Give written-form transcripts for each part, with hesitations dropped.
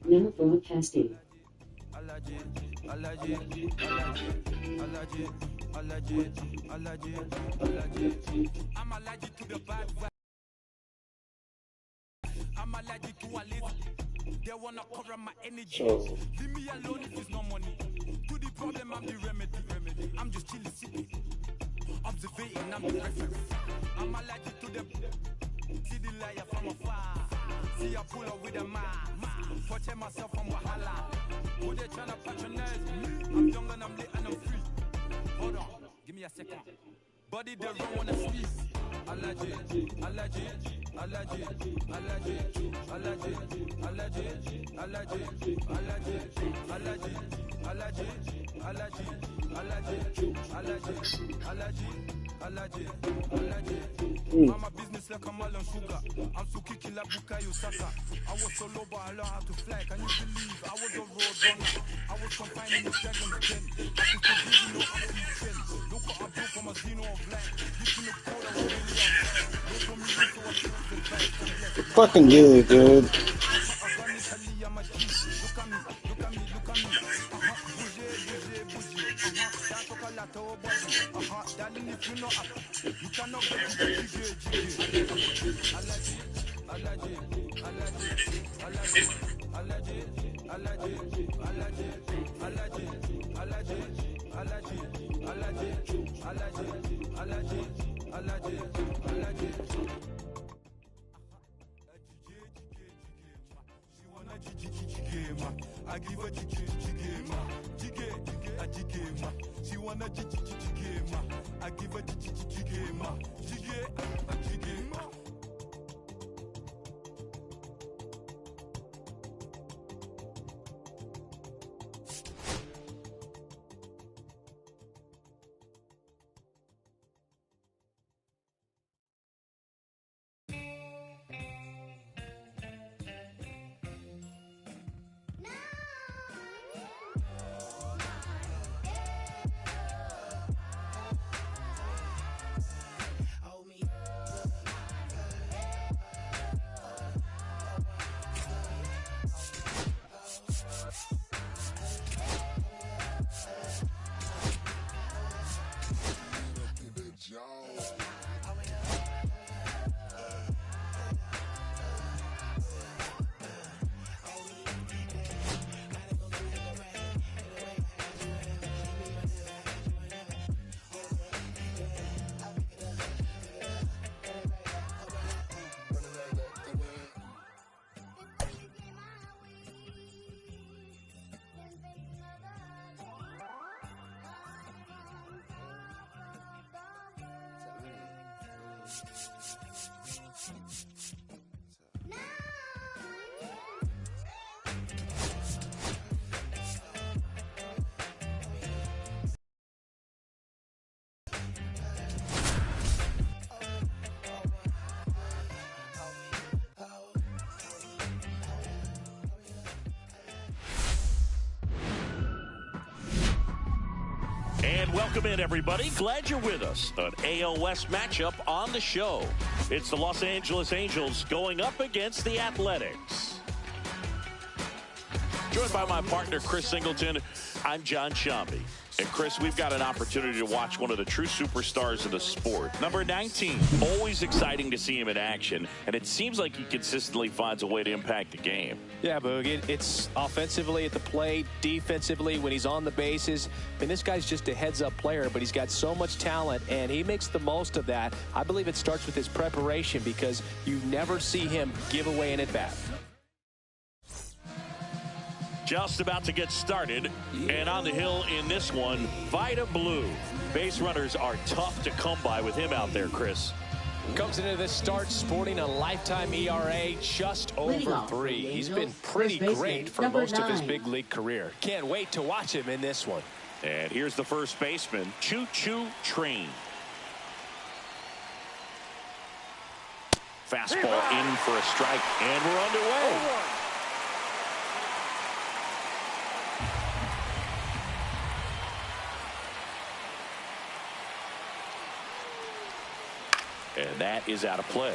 Now broadcasting. I'm allergic to the bad vibe. I'm allergic to a lazy. They wanna cover my energy. Leave me alone if it's no money. To the problem, I'm the remedy. I'm just chilling, sipping, observating, I'm the reference. I'm allergic to the see the liar from afar. See I pull up with a man. Protect myself from Wahala. Who they tryna patronize me? I'm young and I'm lit and I'm free. Hold on, give me a second. Body they don't wanna sneeze. Allergy, allergy, allergy, allergy, allergy, allergy, allergy, allergy, allergy, allergy, allergy, allergy, allergy, allergy. Mama business like a melon sugar. I'm so kicking like Bukayo Saka. I was so low but I learned how to fly. Can you believe I was a road runner? I was confined in the dragon's den. I could still breathe in no oxygen. Look what I built from a xeno of light. This in the code I was really outside. They told me real so I took the advice. I'm blessed. Fucking good, dude. Organically I'm a G. Look at me, look at me, look at me. Bouger, bouger, bouger. That talk a lot of body. Darling if you know up, you cannot get jiggy. Allergy, allergy, allergy, allergy, allergy, allergy, allergy, allergy, allergy, allergy, allergy, allergy, allergy. She wanna jiggy, I give her jiggy, jiggy. She wanna jiggy, I give her jiggy. And welcome in, everybody. Glad you're with us. An AL West matchup on the show. It's the Los Angeles Angels going up against the Athletics. Joined by my partner, Chris Singleton, I'm John Shambi. And Chris, we've got an opportunity to watch one of the true superstars of the sport. Number 19, always exciting to see him in action, and it seems like he consistently finds a way to impact the game. Yeah, Boog, it's offensively at the plate, defensively when he's on the bases. I mean, this guy's just a heads-up player, but he's got so much talent, and he makes the most of that. I believe it starts with his preparation because you never see him give away an at-bat. Just about to get started, and on the hill in this one, Vida Blue. Base runners are tough to come by with him out there, Chris. Comes into this start sporting a lifetime ERA just over 3. He's been pretty great for most of his big league career. Can't wait to watch him in this one. And here's the first baseman, Choo Choo Train. Fastball in for a strike, and we're underway. And that is out of play.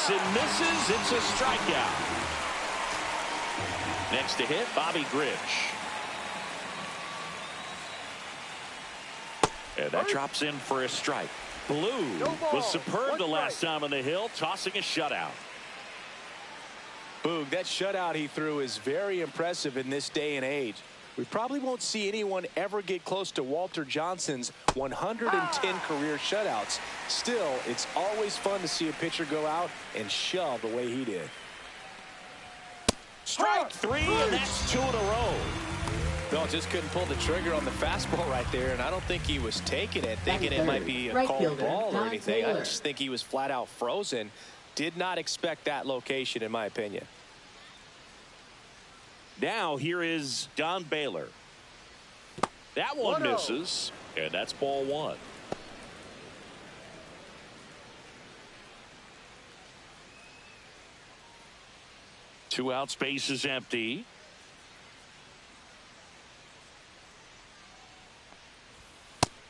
Swings and misses. It's a strikeout. Next to hit, Bobby Grich. And that drops in for a strike. Blue was superb the last time on the hill, tossing a shutout. Boog, that shutout he threw is very impressive in this day and age. We probably won't see anyone ever get close to Walter Johnson's 110 career shutouts. Still, it's always fun to see a pitcher go out and shove the way he did. Strike three, and that's 2 in a row. Well, just couldn't pull the trigger on the fastball right there, and I don't think he was taking it, thinking it might be a called ball or anything. I just think he was flat out frozen. Did not expect that location, in my opinion. Now here is Don Baylor. That one misses, and that's ball 1. Two outs, base is empty.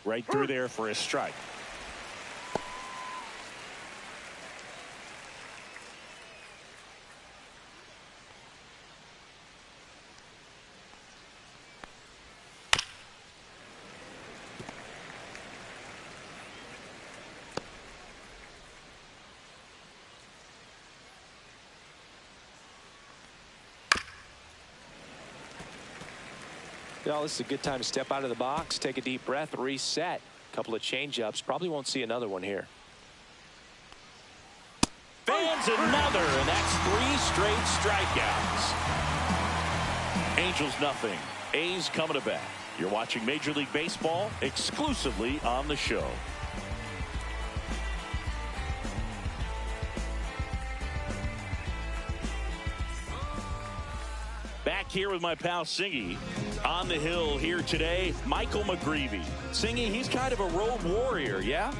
Right through there for a strike. Well, this is a good time to step out of the box, take a deep breath, reset. A couple of change-ups. Probably won't see another one here. Fans another, and that's 3 straight strikeouts. Angels nothing. A's coming to bat. You're watching Major League Baseball exclusively on the show. Back here with my pal Singy. On the hill here today, Michael McGreevy. Singy, he's kind of a road warrior, yeah?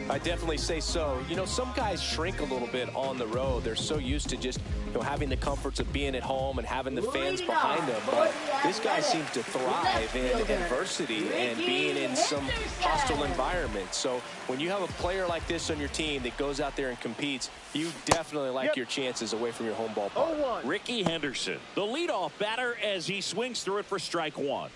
I definitely say so. You know, some guys shrink a little bit on the road. They're so used to just, having the comforts of being at home and having the fans behind them. But this guy seems to thrive in adversity and being in some hostile environment. So when you have a player like this on your team that goes out there and competes, you definitely like your chances away from your home ballpark. Ricky Henderson, the leadoff batter, as he swings through it for strike 1.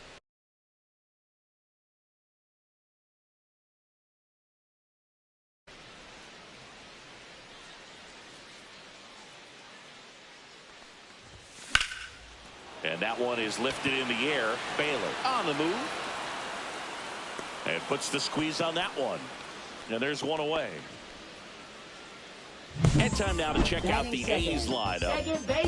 And that one is lifted in the air. Baylor on the move. And puts the squeeze on that one. And there's one away. And time now to check out the A's lineup.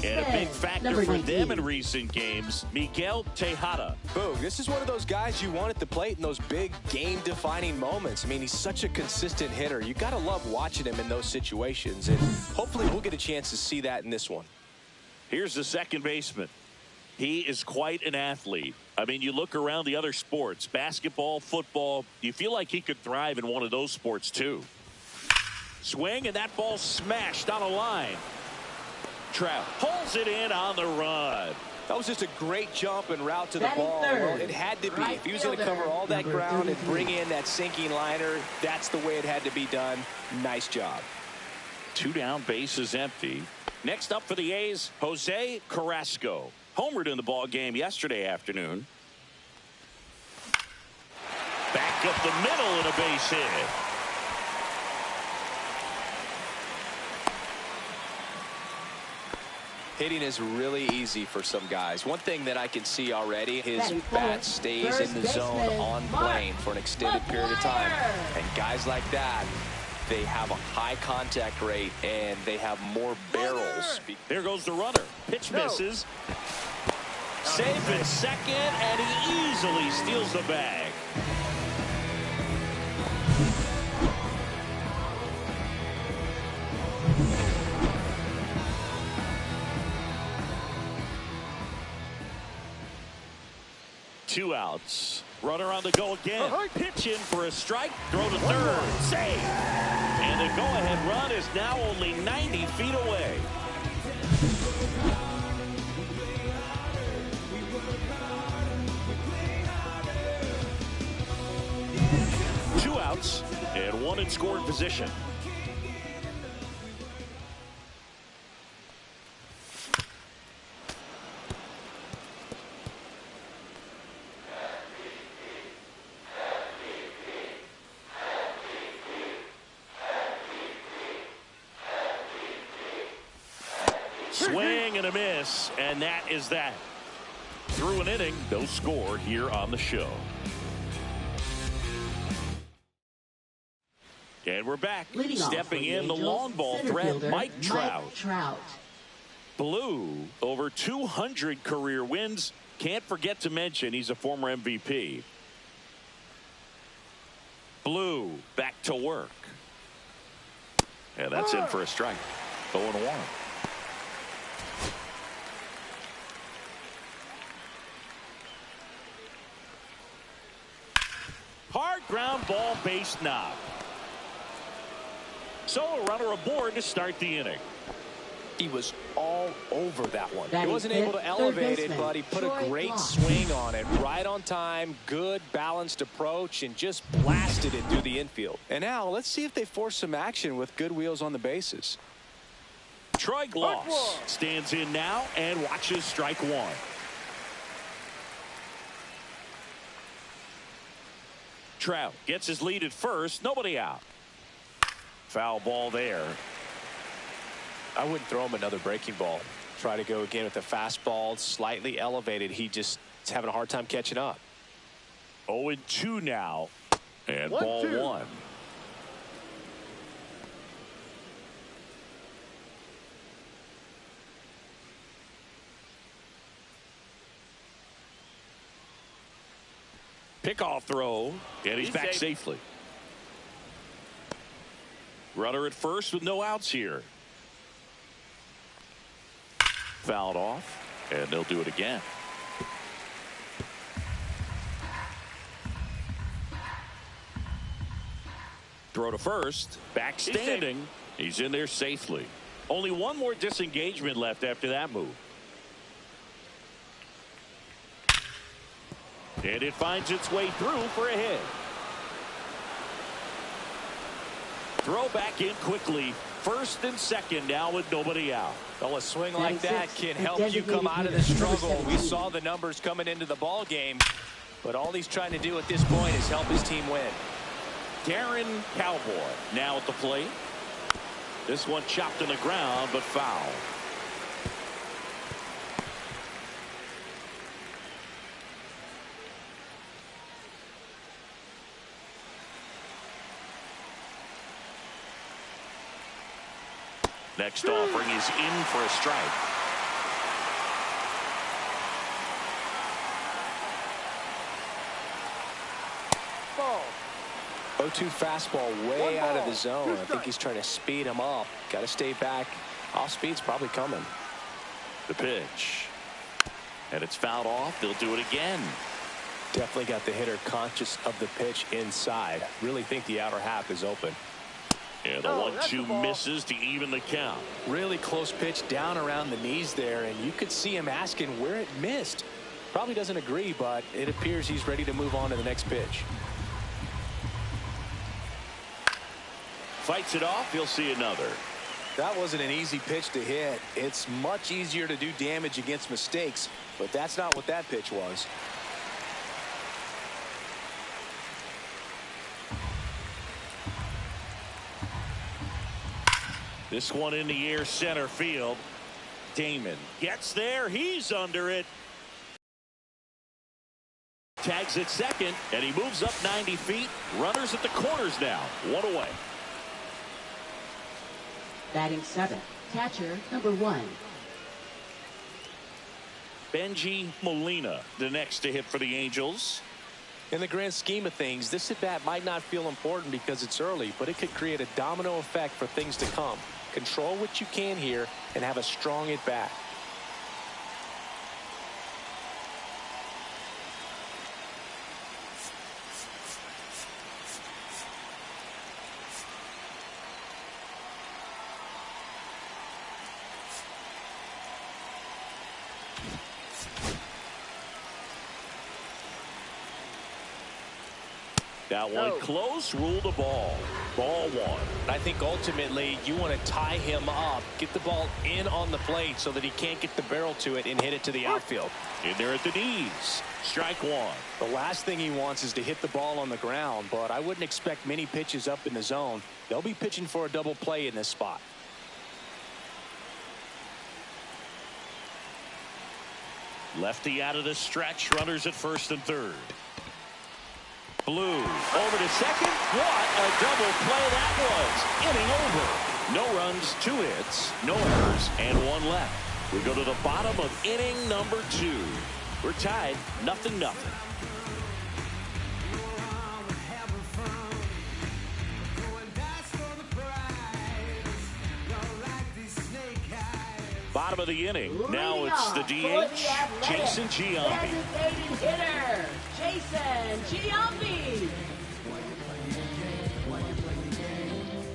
And a big factor for them in recent games, Miguel Tejada. Boog, this is one of those guys you want at the plate in those big game-defining moments. I mean, he's such a consistent hitter. You got to love watching him in those situations. And hopefully we'll get a chance to see that in this one. Here's the second baseman. He is quite an athlete. I mean, you look around the other sports, basketball, football, you feel like he could thrive in one of those sports too. Swing, and that ball smashed on a line. Trout pulls it in on the run. That was just a great jump and route to the ball. Well, it had to be. If he was going to cover all that ground and bring in that sinking liner, that's the way it had to be done. Nice job. 2 down, base is empty. Next up for the A's, Jose Carrasco. Homered in the ball game yesterday afternoon. Back up the middle and a base hit. Hitting is really easy for some guys. One thing that I can see already, his bat stays in the zone on plane for an extended period of time. And guys like that, they have a high contact rate and they have more barrels. There goes the runner. Pitch misses. Safe at second, and he easily steals the bag. Two outs. Runner on the go again. Pitch in for a strike. Throw to third. Save. And the go-ahead run is now only 90 feet away. Two outs and one in scoring position. and a miss, and that is that. Through an inning, no score here on the show. And we're back. Stepping in the long ball threat, Mike Trout. Blue, over 200 career wins. Can't forget to mention he's a former MVP. Blue back to work. And that's in for a strike. 0-1. Hard ground ball, base knob. So a runner aboard to start the inning. He was all over that one. He wasn't able to elevate it, but he put a great swing on it. Right on time, good balanced approach, and just blasted it through the infield. And now let's see if they force some action with good wheels on the bases. Troy Glaus stands in now and watches strike one. Trout gets his lead at first. Nobody out. Foul ball there. I wouldn't throw him another breaking ball. Try to go again with the fastball, slightly elevated. He just is having a hard time catching up. 0-2 now. And ball one. Pickoff throw, and he's back safely. Runner at first with no outs here. Fouled off, and they'll do it again. Throw to first, back standing. He's in there safely. Only one more disengagement left after that move. And it finds its way through for a hit. Throw back in quickly. First and second now with nobody out. Well, a swing like that can help you come out of the struggle. We saw the numbers coming into the ball game, but all he's trying to do at this point is help his team win. Darren Cowboy now at the plate. This one chopped on the ground, but foul. Next offering is in for a strike. Ball. 0-2 fastball way out of the zone. I think he's trying to speed him up. Got to stay back. Off speed's probably coming. The pitch. And it's fouled off. They'll do it again. Definitely got the hitter conscious of the pitch inside. Really think the outer half is open. And the 1-2 misses to even the count. Really close pitch down around the knees there, and you could see him asking where it missed. Probably doesn't agree, but it appears he's ready to move on to the next pitch. Fights it off. He'll see another. That wasn't an easy pitch to hit. It's much easier to do damage against mistakes, but that's not what that pitch was. This one in the air, center field. Damon gets there. He's under it. Tags at second, and he moves up 90 feet. Runners at the corners now. One away. Batting seventh, catcher number 1. Benji Molina, the next to hit for the Angels. In the grand scheme of things, this at-bat might not feel important because it's early, but it could create a domino effect for things to come. Control what you can here and have a strong at-bat. That one close, rule the ball. Ball one. I think ultimately you want to tie him up, get the ball in on the plate so that he can't get the barrel to it and hit it to the outfield. In there at the knees. Strike one. The last thing he wants is to hit the ball on the ground, but I wouldn't expect many pitches up in the zone. They'll be pitching for a double play in this spot. Lefty out of the stretch. Runners at first and third. Blue over to second. What a double play that was. Inning over. No runs, 2 hits, no errors, and 1 left. We go to the bottom of inning number 2. We're tied 0-0. Bottom of the inning. Now it's the DH, Jason Giambi. Designated hitter, Jason Giambi.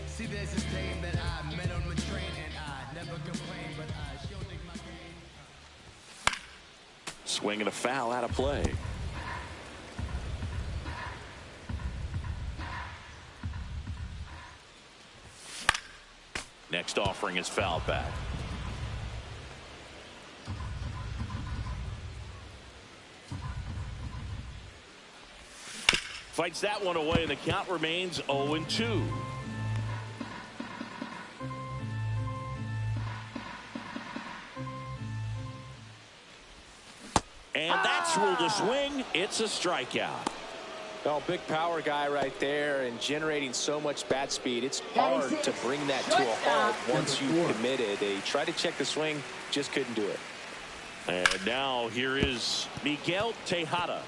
See, there's this dame that I met on my train, and I never complain, but I still dig my game. Swing and a foul out of play. Next offering is foul back. Fights that one away, and the count remains 0-2. And that's ruled a swing. It's a strikeout. Oh, big power guy right there and generating so much bat speed. It's hard to bring that to a halt once you've committed. They tried to check the swing, just couldn't do it. And now here is Miguel Tejada.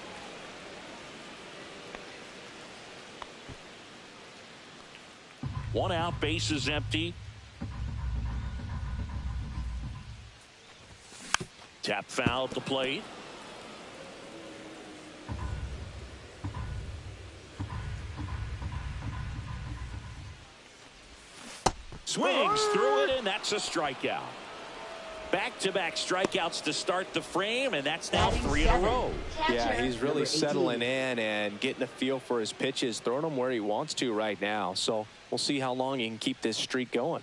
One out, base is empty. Tap foul at the plate. Swings through it, and that's a strikeout. Back-to-back strikeouts to start the frame, and that's now 3 in a row. Yeah, he's really settling in and getting a feel for his pitches, throwing them where he wants to right now. So we'll see how long he can keep this streak going.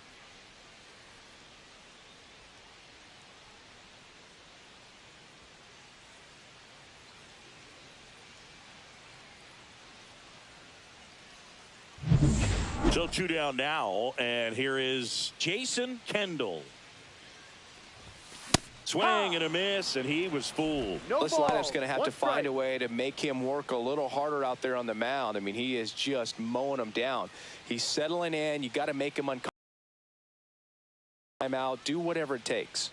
So 2 down now, and here is Jason Kendall. Swing and a miss, and he was fooled. This lineup's going to have to find a way to make him work a little harder out there on the mound. I mean, he is just mowing them down. He's settling in. You got to make him uncomfortable. Time out. Do whatever it takes.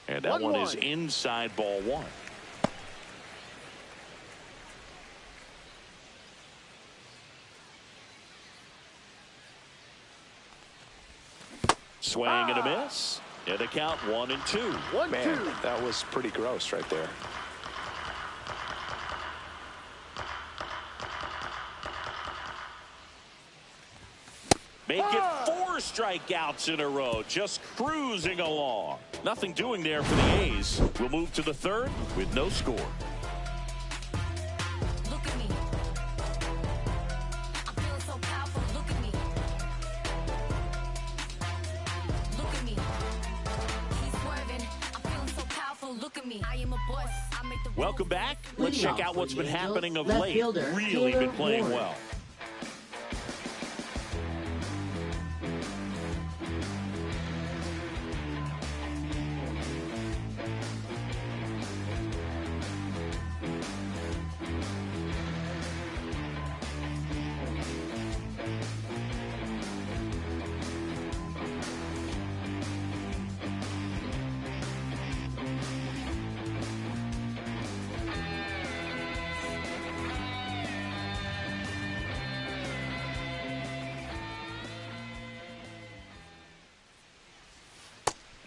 And that one is inside, ball 1. Swing and a miss. And the count 1-2. Man, that was pretty gross right there. Make it 4 strikeouts in a row. Just cruising along. Nothing doing there for the A's. We'll move to the 3rd with no score. Look at me. I'm feeling so powerful. Look at me. Look at me. He's swerving. I'm feeling so powerful. Look at me. I am a boss. I make the Welcome back. Let's check out what's been happening of late. Really been playing well.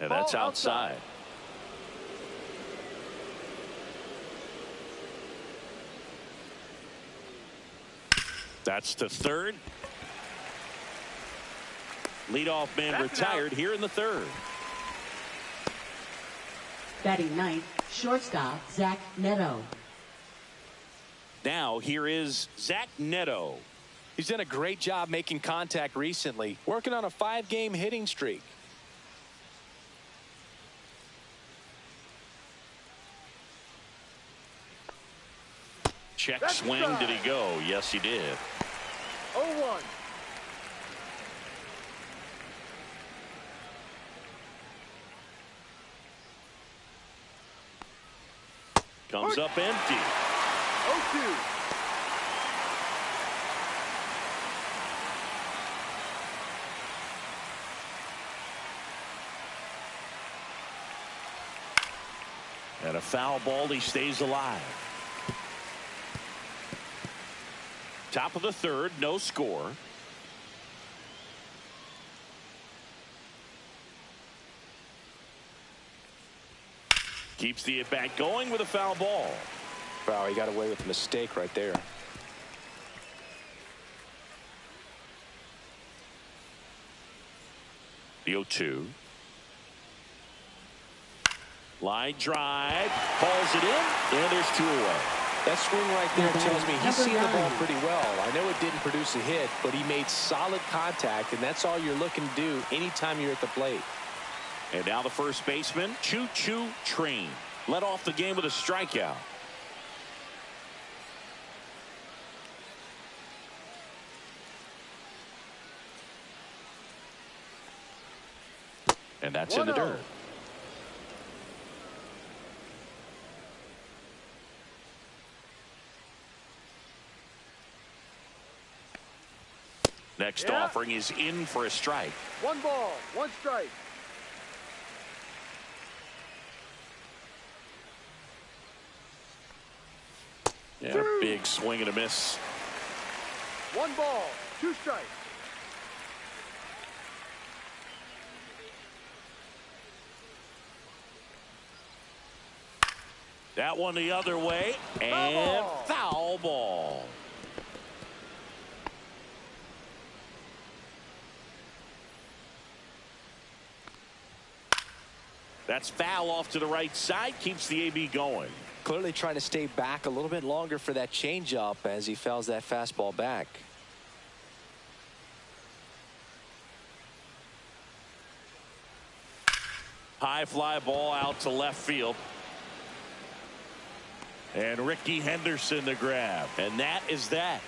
And that's outside. That's to 3rd. Leadoff man retired here in the 3rd. Batting 9th, shortstop Zach Neto. Now here is Zach Neto. He's done a great job making contact recently, working on a 5-game hitting streak. Check swing. Did he go? Yes, he did. 0-1. Comes up empty. 0-2. And a foul ball. He stays alive. Top of the third, no score. Keeps the at-bat going with a foul ball. Wow, he got away with a mistake right there. The 0-2. Line drive. Calls it in. And there's 2 away. That swing right there tells me he's seen the ball pretty well. I know it didn't produce a hit, but he made solid contact, and that's all you're looking to do anytime you're at the plate. And now the first baseman, Choo-Choo Train, led off the game with a strikeout. And that's in the dirt. Next offering is in for a strike. 1 ball, 1 strike. Yeah, big swing and a miss. 1 ball, 2 strikes. That one the other way, and foul ball. That's foul off to the right side, keeps the AB going. Clearly trying to stay back a little bit longer for that changeup as he fouls that fastball back. High fly ball out to left field. And Rickey Henderson the grab. And that is that.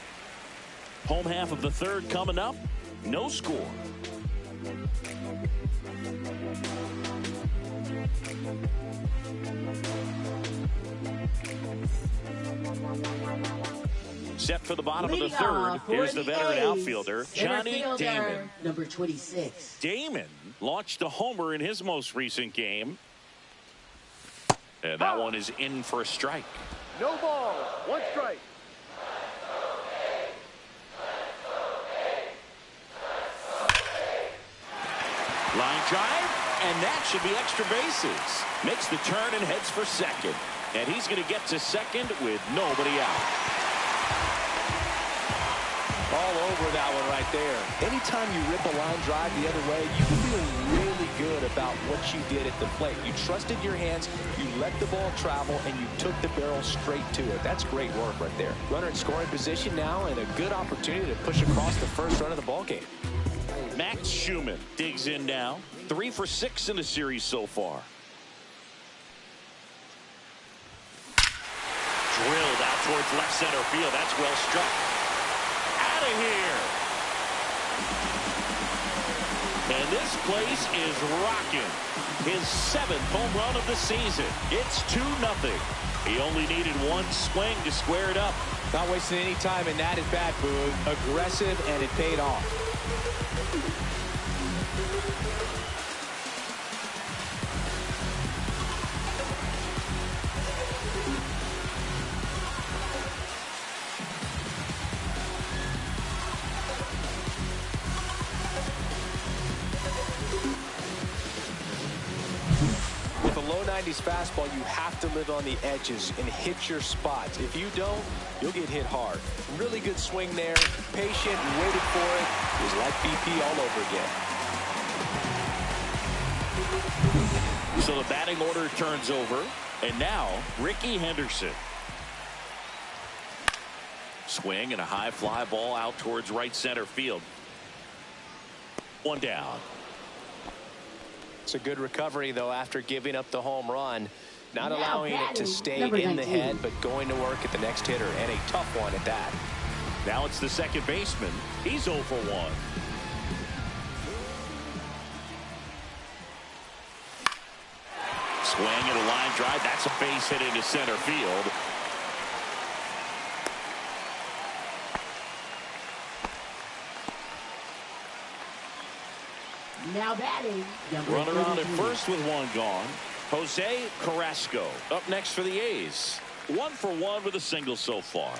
Home half of the third coming up. No score. Set for the bottom of the third. Here's the veteran outfielder, Johnny Damon. Number 26. Damon launched a homer in his most recent game. And that one is in for a strike. No ball, 1 strike. Line drive, and that should be extra bases. Makes the turn and heads for second. And he's going to get to second with nobody out. All over that one right there. Anytime you rip a line drive the other way, you feel really good about what you did at the plate. You trusted your hands, you let the ball travel, and you took the barrel straight to it. That's great work right there. Runner in scoring position now, and a good opportunity to push across the first run of the ball game. Max Schumann digs in now. 3 for 6 in the series so far. Drilled out towards left center field. That's well struck. Out of here. And this place is rocking. His 7th home run of the season. It's 2-0. He only needed 1 swing to square it up. Not wasting any time in that at bat, Boog. Aggressive, and it paid off. With a low 90s fastball, you have to live on the edges and hit your spots. If you don't, you'll get hit hard. Really good swing there. Patient, waited for it. It was like BP all over again. So the batting order turns over. And now, Rickey Henderson. Swing and a high fly ball out towards right center field. 1 down. It's a good recovery, though, after giving up the home run. Not allowing it to stay number in 19. the head, but going to work at the next hitter, and a tough one at that. Now it's the second baseman. He's 0 for 1. Swing and a line drive. That's a base hit into center field. Now batting, number Runner on at 33. first with one gone. Jose Carrasco up next for the A's. 1 for 1 with a single so far.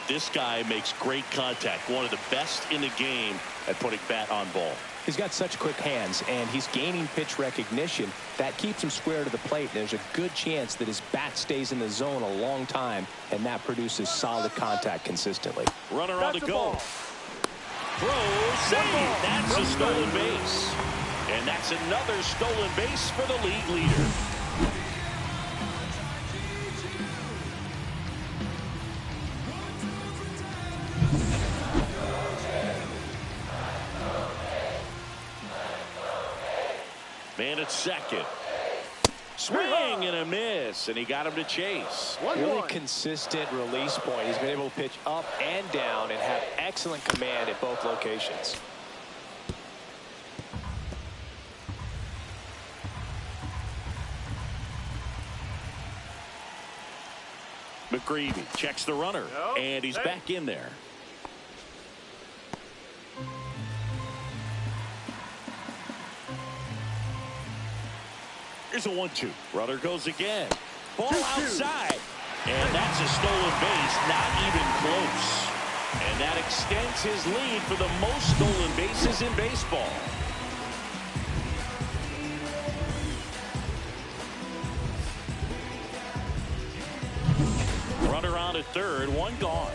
This guy makes great contact. One of the best in the game at putting bat on ball. He's got such quick hands, and he's gaining pitch recognition. That keeps him square to the plate, and there's a good chance that his bat stays in the zone a long time, and that produces solid contact consistently. Runner on the That's a go. ball. Throw, save. That's a stolen base. And that's another stolen base for the league leader. Man at second. Swing and a miss, and he got him to chase. Really consistent release point. He's been able to pitch up and down and have excellent command at both locations. McGreevy checks the runner, and he's back in there. Here's a 1-2. Runner goes again. Ball outside. And that's a stolen base, not even close. And that extends his lead for the most stolen bases in baseball. Runner on at third, one gone.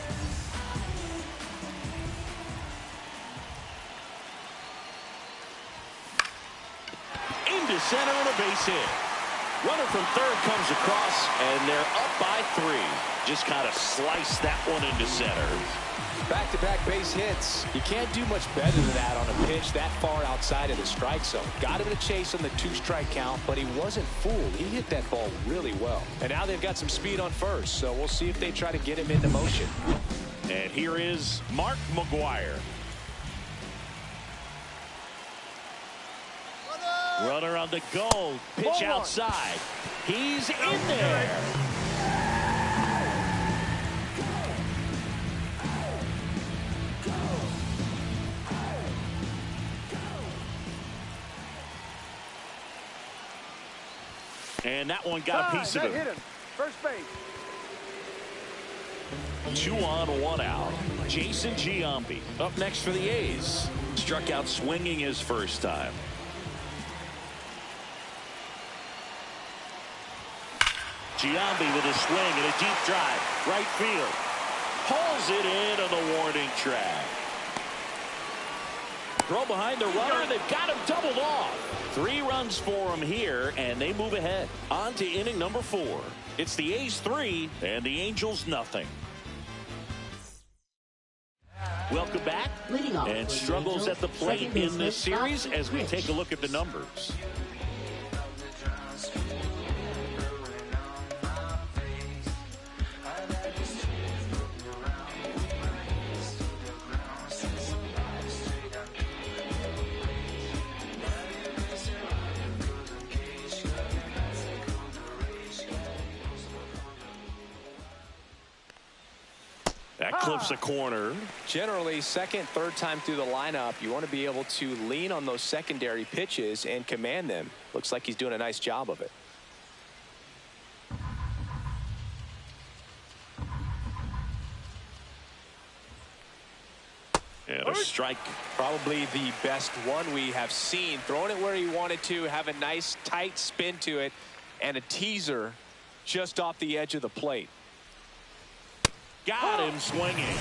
Into center and a base hit. Runner from third comes across, and they're up by 3. Just kind of sliced that one into center. Back-to-back base hits. You can't do much better than that on a pitch that far outside of the strike zone. Got him to chase on the 2-strike count, but he wasn't fooled. He hit that ball really well. And now they've got some speed on first, so we'll see if they try to get him into motion. And here is Mark McGwire. Runner on the go. Pitch outside. He's in there. And that one got a piece of Hit it. him. First base. 2 on, 1 out. Jason Giambi up next for the A's. Struck out swinging his first time. Giambi with a swing and a deep drive. Right field. Pulls it in on the warning track. Throw behind the runner, and they've got him doubled off. 3 runs for him here, and they move ahead. On to inning number 4. It's the A's 3 and the Angels nothing. Welcome back. Leading off And for the struggles Angels, at the plate second in this baseman, series as we Rich. take a look at the numbers. That clips a corner. Generally, second, third time through the lineup, you want to be able to lean on those secondary pitches and command them. Looks like he's doing a nice job of it. And a strike. Probably the best one we have seen. Throwing it where he wanted to, have a nice tight spin to it, and a teaser just off the edge of the plate. Got him swinging.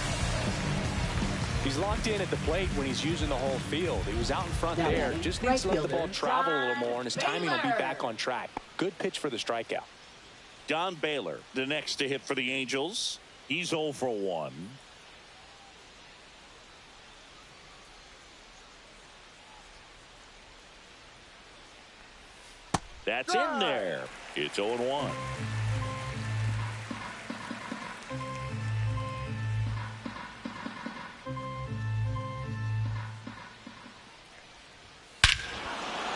He's locked in at the plate when he's using the whole field. He was out in front Now there. batting, Just needs to let the ball right travel a fielder, little more, and his timing will be Baylor. back on track. Good pitch for the strikeout. Don Baylor, the next to hit for the Angels. He's 0 for 1. That's in there. It's 0-1.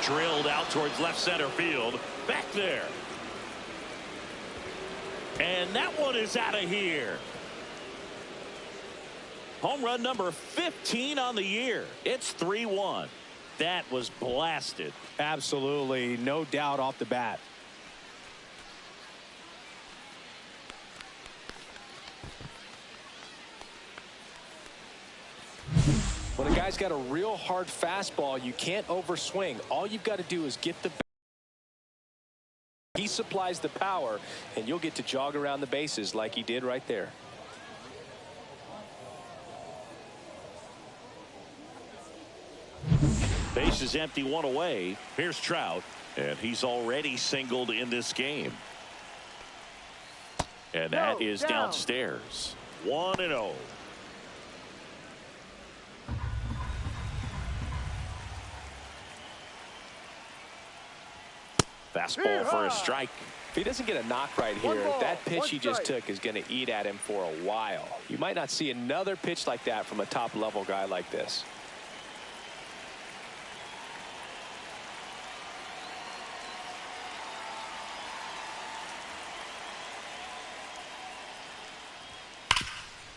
Drilled out towards left center field. Back there. And that one is out of here. Home run number 15 on the year. It's 3-1. That was blasted. Absolutely, no doubt off the bat. When a guy's got a real hard fastball, you can't overswing. All you've got to do is get the. He supplies the power, and you'll get to jog around the bases like he did right there. Base is empty, one away. Here's Trout, and he's already singled in this game. And that is downstairs. 1-0. Fastball for a strike. If he doesn't get a knock right here, that pitch he just took is going to eat at him for a while. You might not see another pitch like that from a top-level guy like this.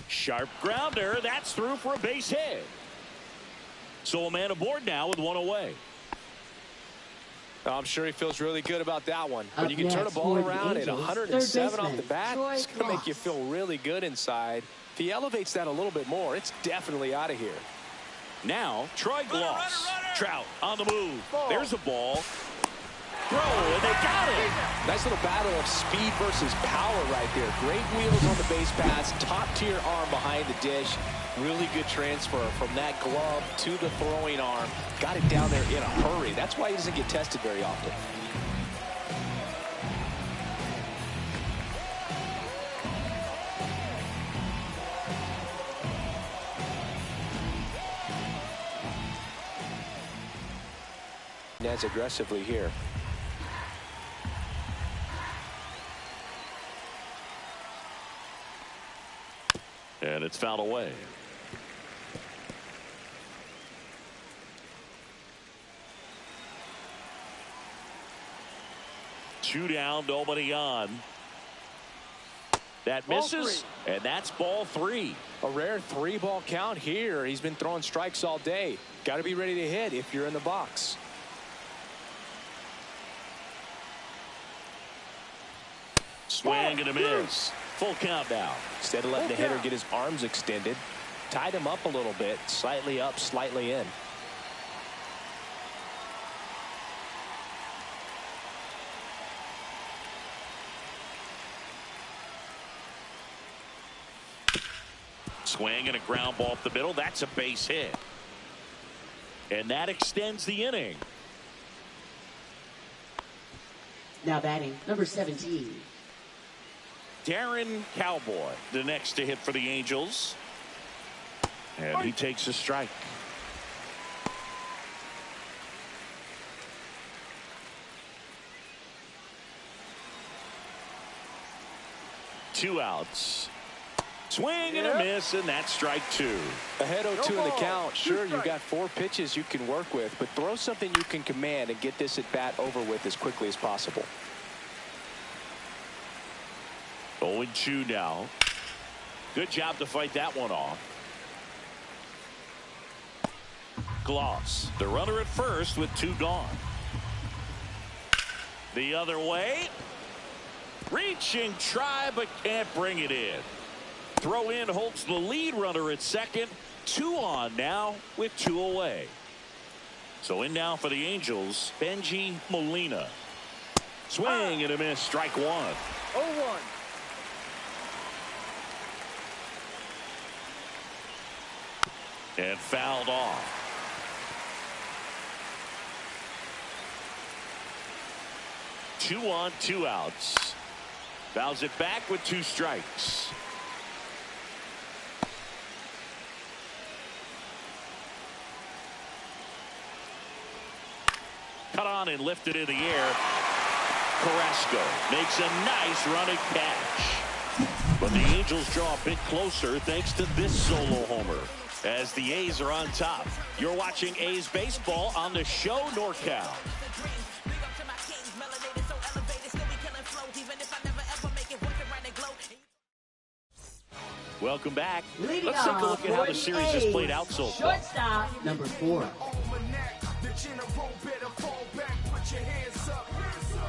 Sharp grounder. That's through for a base hit. So a man aboard now with one away. I'm sure he feels really good about that one. When you can turn a ball around at 107 off the bat, it's going to make you feel really good inside. If he elevates that a little bit more, it's definitely out of here. Now, Troy Glaus. Trout on the move. There's a ball. Throw, and they got it. Nice little battle of speed versus power right there. Great wheels on the base pass, top-tier arm behind the dish. Really good transfer from that glove to the throwing arm. Got it down there in a hurry. That's why he doesn't get tested very often. Neds aggressively here. And it's fouled away. Two down, nobody on. That misses, and that's ball three. A rare 3-ball count here. He's been throwing strikes all day. Got to be ready to hit if you're in the box. Swing and a miss. Full count now. Instead of letting the hitter get his arms extended, tied him up a little bit, slightly up, slightly in. Swing and a ground ball up the middle. That's a base hit. And that extends the inning. Now batting, number 17. Darren Cowboy, the next to hit for the Angels. And he takes a strike. Two outs. Swing and a miss, and that's strike two. Ahead 0-2 in the count. Sure, you've got 4 pitches you can work with, but throw something you can command and get this at bat over with as quickly as possible. 0-2 now. Good job to fight that one off. Glaus, the runner at first with 2 gone. The other way. Reaching try, but can't bring it in. Throw in holds the lead runner at second. 2 on now with 2 away. So in now for the Angels, Benji Molina. Swing and a miss, strike 1. 0-1. And fouled off. Two on, 2 outs. Fouls it back with 2 strikes. Cut on and lifted in the air. Carrasco makes a nice running catch. But the Angels draw a bit closer thanks to this solo homer. As the A's are on top. You're watching A's baseball on the Show NorCal. Welcome back. Leading Let's take a off look at how the for series has A's, played out so far. Shortstop, number 4. The general better fall back, put your hands up.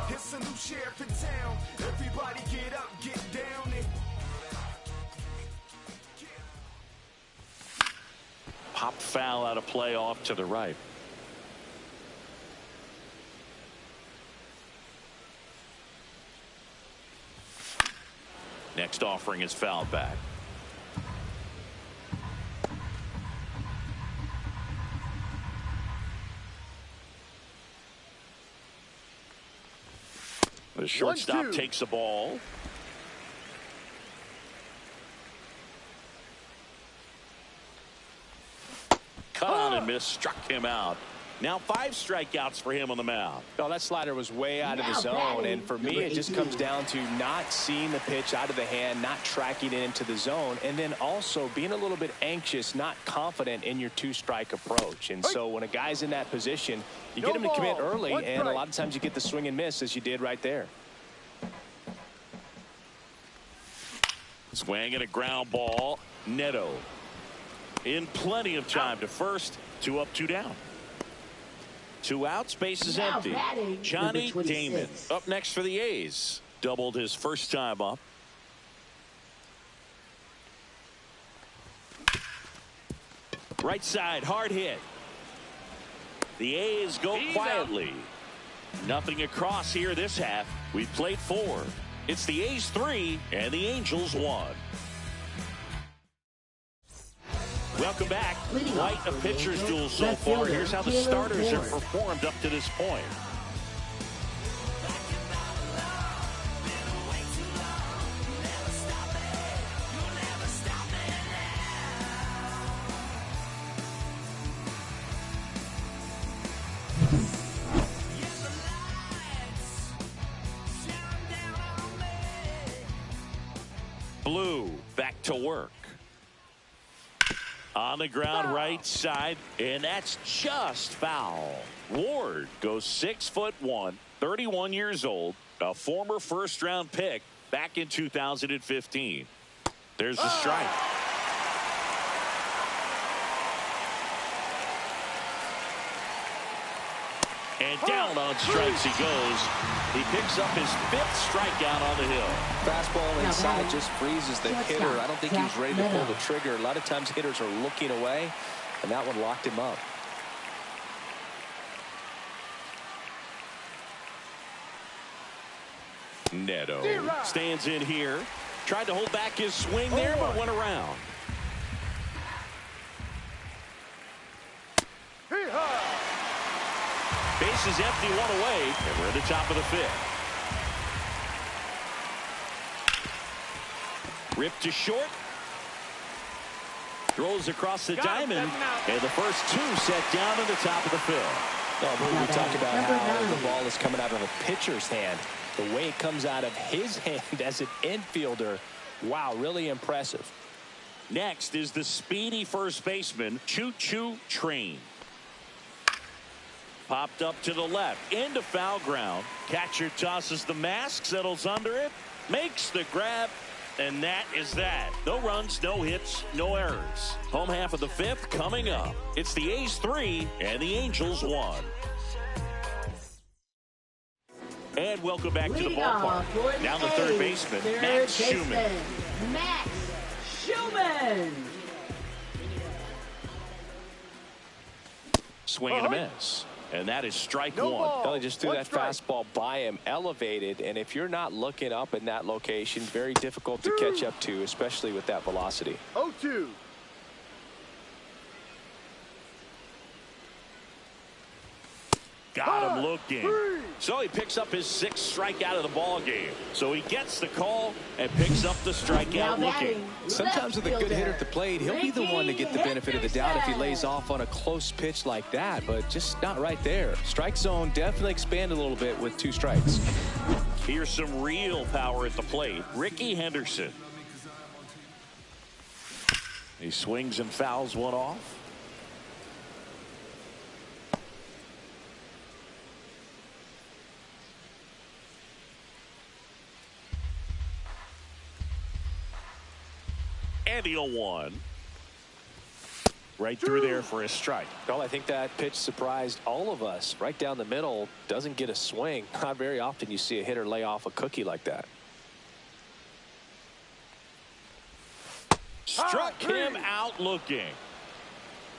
It's a new sheriff in town. Everybody get up, get down. And Pop foul out of play off to the right. Next offering is fouled back. The shortstop 1-2. takes the ball. Cut on and miss, struck him out. Now 5 strikeouts for him on the mound. Oh, that slider was way out of the Now zone, batting, and for me, number it just 18. comes down to not seeing the pitch out of the hand, not tracking it into the zone, and then also being a little bit anxious, not confident in your 2-strike approach. And so when a guy's in that position, you get him to commit early, and a lot of times you get the swing and miss, as you did right there. Swing and a ground ball. Neto in plenty of time to first. 2 up, 2 down. 2 outs, base is Now empty. batting, Johnny number 26. Damon up next for the A's. Doubled his first time up. Right side, hard hit. The A's go quietly. Nothing across here this half. We've played 4. It's the A's 3 and the Angels 1. Welcome back. Leading Quite off a for the pitcher's Angels, duel so left far. fielder, Here's how the Taylor starters have Ward. performed up to this point. Blue back to work. On the ground, right side, and that's just foul. Ward goes 6'1", 31 years old, a former first-round pick back in 2015. There's the strike. And down on strikes he goes. He picks up his 5th strikeout on the hill. Fastball Now inside batting, just freezes the shortstop, hitter. I don't think he was Zach ready to pull Meadow. the trigger. A lot of times hitters are looking away, and that one locked him up. Neto stands in here. Tried to hold back his swing there, but went around. Base is empty, 1 away, and we're at the top of the 5th. Ripped to short. Throws across the diamond, and the first 2 set down in the top of the 5th. Oh, we talk about Number how 9. the ball is coming out of a pitcher's hand. The way it comes out of his hand as an infielder, wow, really impressive. Next is the speedy first baseman, Choo Choo Train. Popped up to the left, into foul ground. Catcher tosses the mask, settles under it, makes the grab, and that is that. No runs, no hits, no errors. Home half of the 5th coming up. It's the A's 3 and the Angels 1. And welcome back to the Leading off for ballpark. the Down the third A's, baseman, third Max baseman, Schumann. Max Schumann. Swing and a miss. And that is strike No 1. ball. Well, he just threw 1 that strike. fastball by him, elevated, and if you're not looking up in that location, very difficult to catch up to, especially with that velocity. 0-2. Got him looking. So he picks up his 6th strikeout of the ball game. So he gets the call and picks up the Now strikeout looking. batting, Sometimes with a good hitter at the plate, he'll be the one to get the benefit of the doubt if he lays off on a close pitch like that, but just not right there. Strike zone definitely expanded a little bit with 2 strikes. Here's some real power at the plate. Ricky Henderson. He swings and fouls one off. And And the 0-1. Right through there for a strike. Well, I think that pitch surprised all of us. Right down the middle, doesn't get a swing. Not very often you see a hitter lay off a cookie like that. Struck him out looking.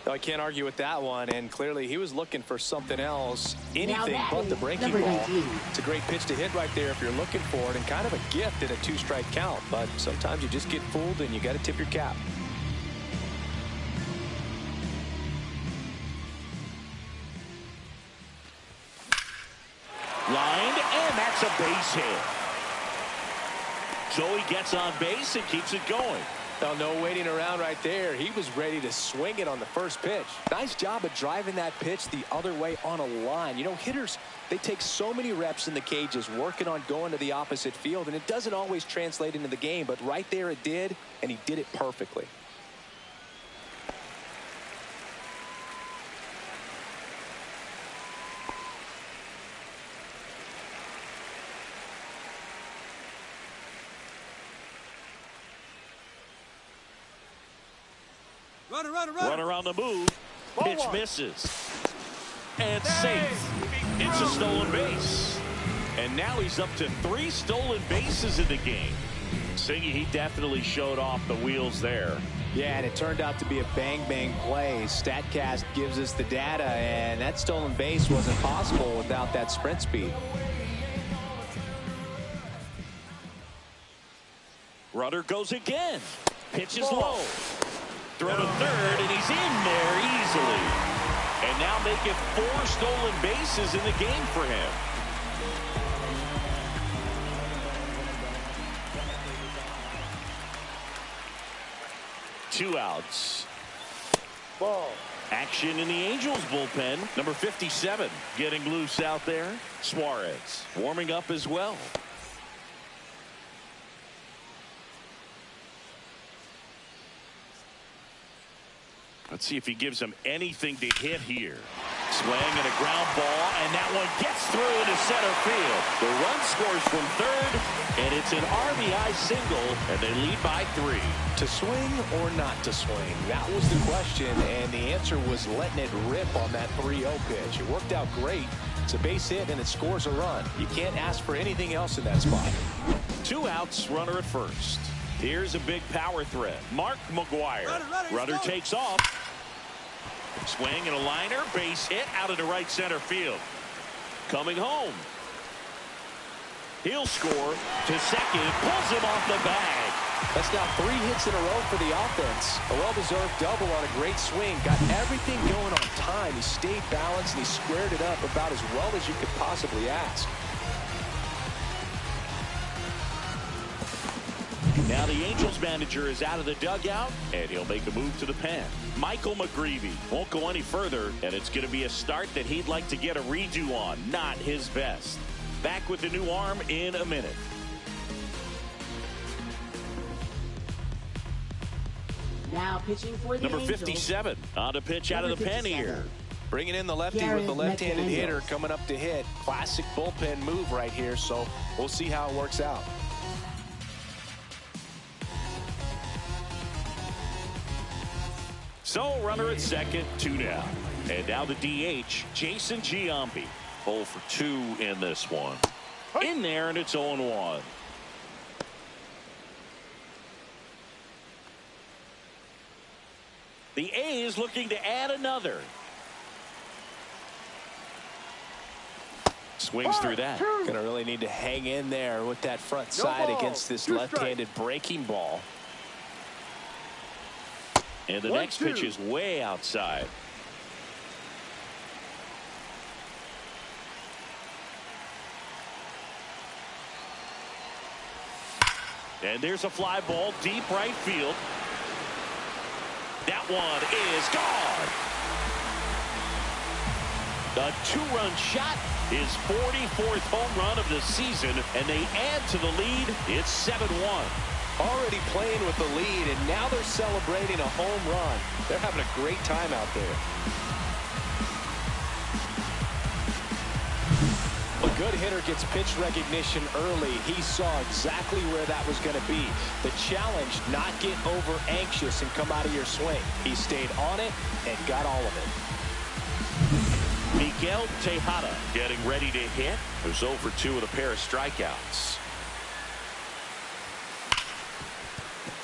I can't argue with that one, and clearly he was looking for something else, anything Now but the breaking number ball. 19. It's a great pitch to hit right there if you're looking for it, and kind of a gift in a 2-strike count. But sometimes you just get fooled and you got to tip your cap. Lined, and that's a base hit. So he gets on base and keeps it going. Well, no waiting around right there. He was ready to swing it on the first pitch. Nice job of driving that pitch the other way on a line. You know, hitters, they take so many reps in the cages working on going to the opposite field, and it doesn't always translate into the game, but right there it did, and he did it perfectly. Runner on the move. Pitch misses. And safe. It's a stolen base. And now he's up to 3 stolen bases in the game. Singy, he definitely showed off the wheels there. Yeah, and it turned out to be a bang-bang play. StatCast gives us the data, and that stolen base wasn't possible without that sprint speed. Runner goes again. Pitch is low. Throw to third, and he's in there easily. And now making 4 stolen bases in the game for him. Two outs. Ball. Action in the Angels bullpen. Number 57 getting loose out there. Suarez warming up as well. Let's see if he gives him anything to hit here. Swing and a ground ball, and that one gets through into center field. The run scores from third, and it's an RBI single, and they lead by 3. To swing or not to swing? That was the question, and the answer was letting it rip on that 3-0 pitch. It worked out great. It's a base hit, and it scores a run. You can't ask for anything else in that spot. 2 outs, runner at first. Here's a big power threat. Mark McGwire. Runner takes off. Swing and a liner, base hit out into right center field. Coming home. He'll score to second, pulls him off the bag. That's now 3 hits in a row for the offense. A well-deserved double on a great swing. Got everything going on time. He stayed balanced and he squared it up about as well as you could possibly ask. Now the Angels manager is out of the dugout, and he'll make a move to the pen. Michael McGreevy won't go any further, and it's going to be a start that he'd like to get a redo on. Not his best. Back with the new arm in a minute. Now pitching for the Number Angels. 57 on to pitch out of the pen here. Bringing in the lefty Garrett with the left-handed McDaniels. hitter coming up to hit. Classic bullpen move right here, so we'll see how it works out. So runner at second, 2 down. And now the DH, Jason Giambi. 0 for 2 in this one. In there, and it's 0-1. The A's looking to add another. Swings through that. Going to really need to hang in there with that front side ball, against this 2 left-handed breaking ball. And the next pitch is way outside. And there's a fly ball deep right field. That one is gone. The 2-run shot, his 44th home run of the season, and they add to the lead. It's 7-1. Already playing with the lead, and now they're celebrating a home run. They're having a great time out there. A good hitter gets pitch recognition early, he saw exactly where that was going to be. The challenge, not get over anxious and come out of your swing. He stayed on it and got all of it. Miguel Tejada getting ready to hit. It was 0 for 2 with a pair of strikeouts.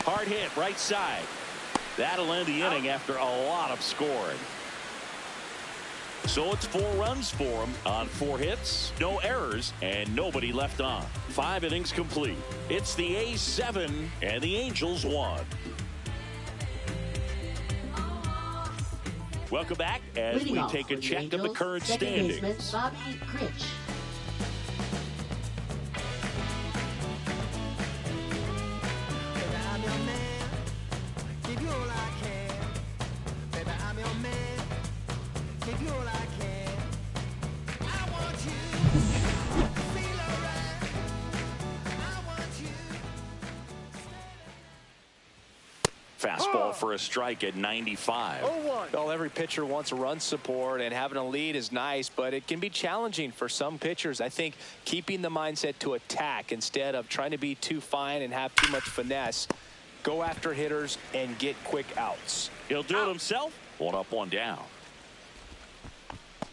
Hard hit right side. That'll end the inning after a lot of scoring. So it's 4 runs for him on 4 hits, no errors, and nobody left on. 5 innings complete. It's the A's 7 and the Angels 1. Welcome back as we take a check of the current standings. Bobby Critch. Fastball for a strike at 95. Well, every pitcher wants a run support, and having a lead is nice, but it can be challenging for some pitchers. I think keeping the mindset to attack instead of trying to be too fine and have too much finesse. Go after hitters and get quick outs. He'll do it himself. 1 up, 1 down.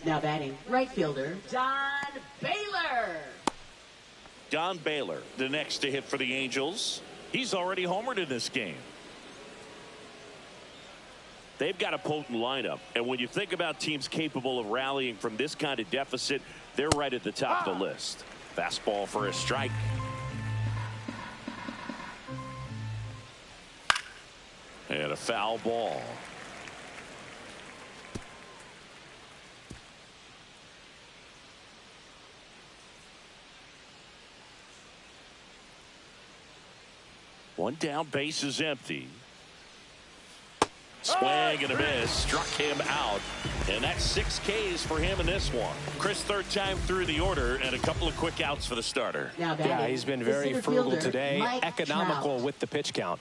Now batting, right fielder, Don Baylor. Don Baylor, the next to hit for the Angels. He's already homered in this game. They've got a potent lineup, and when you think about teams capable of rallying from this kind of deficit, they're right at the top of the list. Fastball for a strike. And a foul ball. One down, base is empty. Swing and a miss, struck him out, and that's 6 Ks for him in this one. Chris, 3rd time through the order, and a couple of quick outs for the starter. Yeah, he's been very frugal today, economical with the pitch count.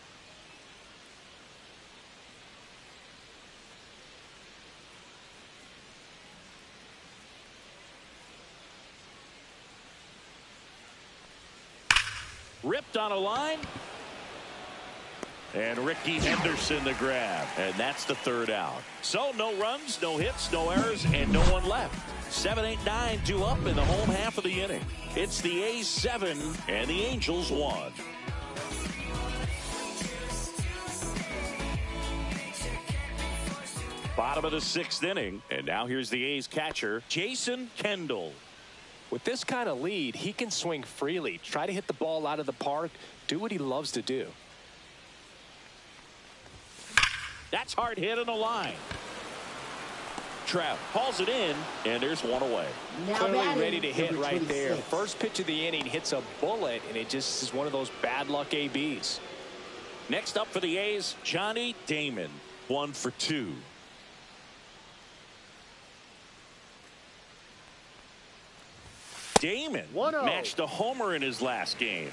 Ripped on a line. And Ricky Henderson the grab. And that's the 3rd out. So no runs, no hits, no errors, and no one left. 7, 8, 9 due up in the home half of the inning. It's the A's 7 and the Angels 1. Bottom of the 6th inning. And now here's the A's catcher, Jason Kendall. With this kind of lead, he can swing freely. Try to hit the ball out of the park. Do what he loves to do. That's hard hit in the line. Trout hauls it in, and there's 1 away. Clearly ready to hit right there. First pitch of the inning hits a bullet, and it just is one of those bad luck ABs. Next up for the A's, Johnny Damon. 1 for 2. Damon matched a homer in his last game.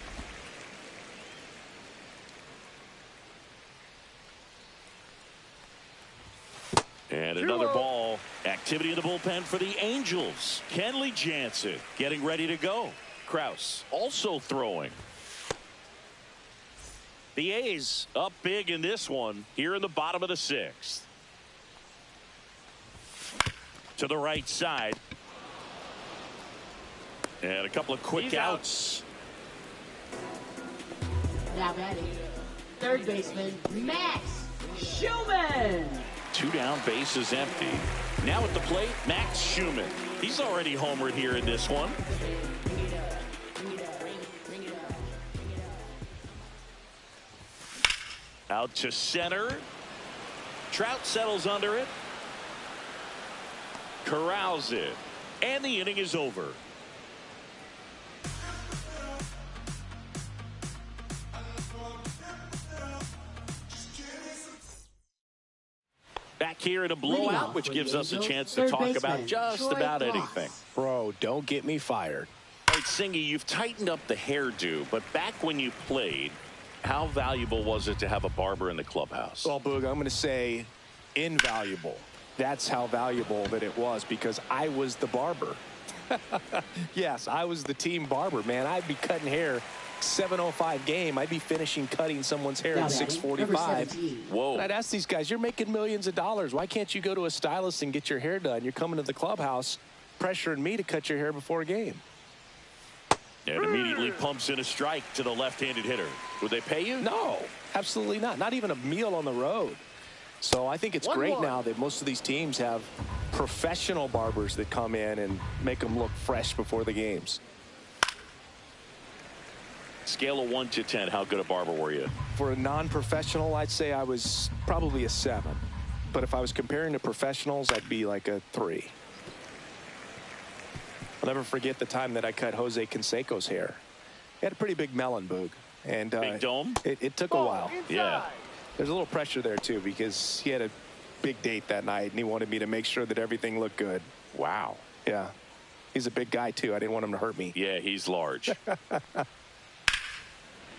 And another ball. Activity in the bullpen for the Angels. Kenley Jansen getting ready to go. Kraus also throwing. The A's up big in this one here in the bottom of the 6th. To the right side. And a couple of quick outs. Now batting, 3rd baseman, Max Schumann. 2 down, base is empty. Now at the plate, Max Schumann. He's already homered here in this one. Out to center. Trout settles under it. Corrals it. And the inning is over. Back here in a blowout, which gives us a chance to talk about just about anything. Bro, don't get me fired. All right, Singy, you've tightened up the hairdo, but back when you played, how valuable was it to have a barber in the clubhouse? Well, Boog, I'm going to say invaluable. That's how valuable that it was, because I was the barber. Yes, I was the team barber, man. I'd be cutting hair 7:05 game. I'd be finishing cutting someone's hair at 6:45. Whoa. And I'd ask these guys, you're making millions of dollars. Why can't you go to a stylist and get your hair done? You're coming to the clubhouse pressuring me to cut your hair before a game. And immediately pumps in a strike to the left-handed hitter. Would they pay you? No, absolutely not. Not even a meal on the road. So I think it's great now that most of these teams have professional barbers that come in and make them look fresh before the games. Scale of 1 to 10, how good a barber were you? For a non-professional, I'd say I was probably a 7. But if I was comparing to professionals, I'd be like a 3. I'll never forget the time that I cut Jose Canseco's hair. He had a pretty big melon, Boog. And big dome? It took a while. Yeah. There's a little pressure there, too, because he had a big date that night, and he wanted me to make sure that everything looked good. Wow. Yeah. He's a big guy, too. I didn't want him to hurt me. Yeah, he's large.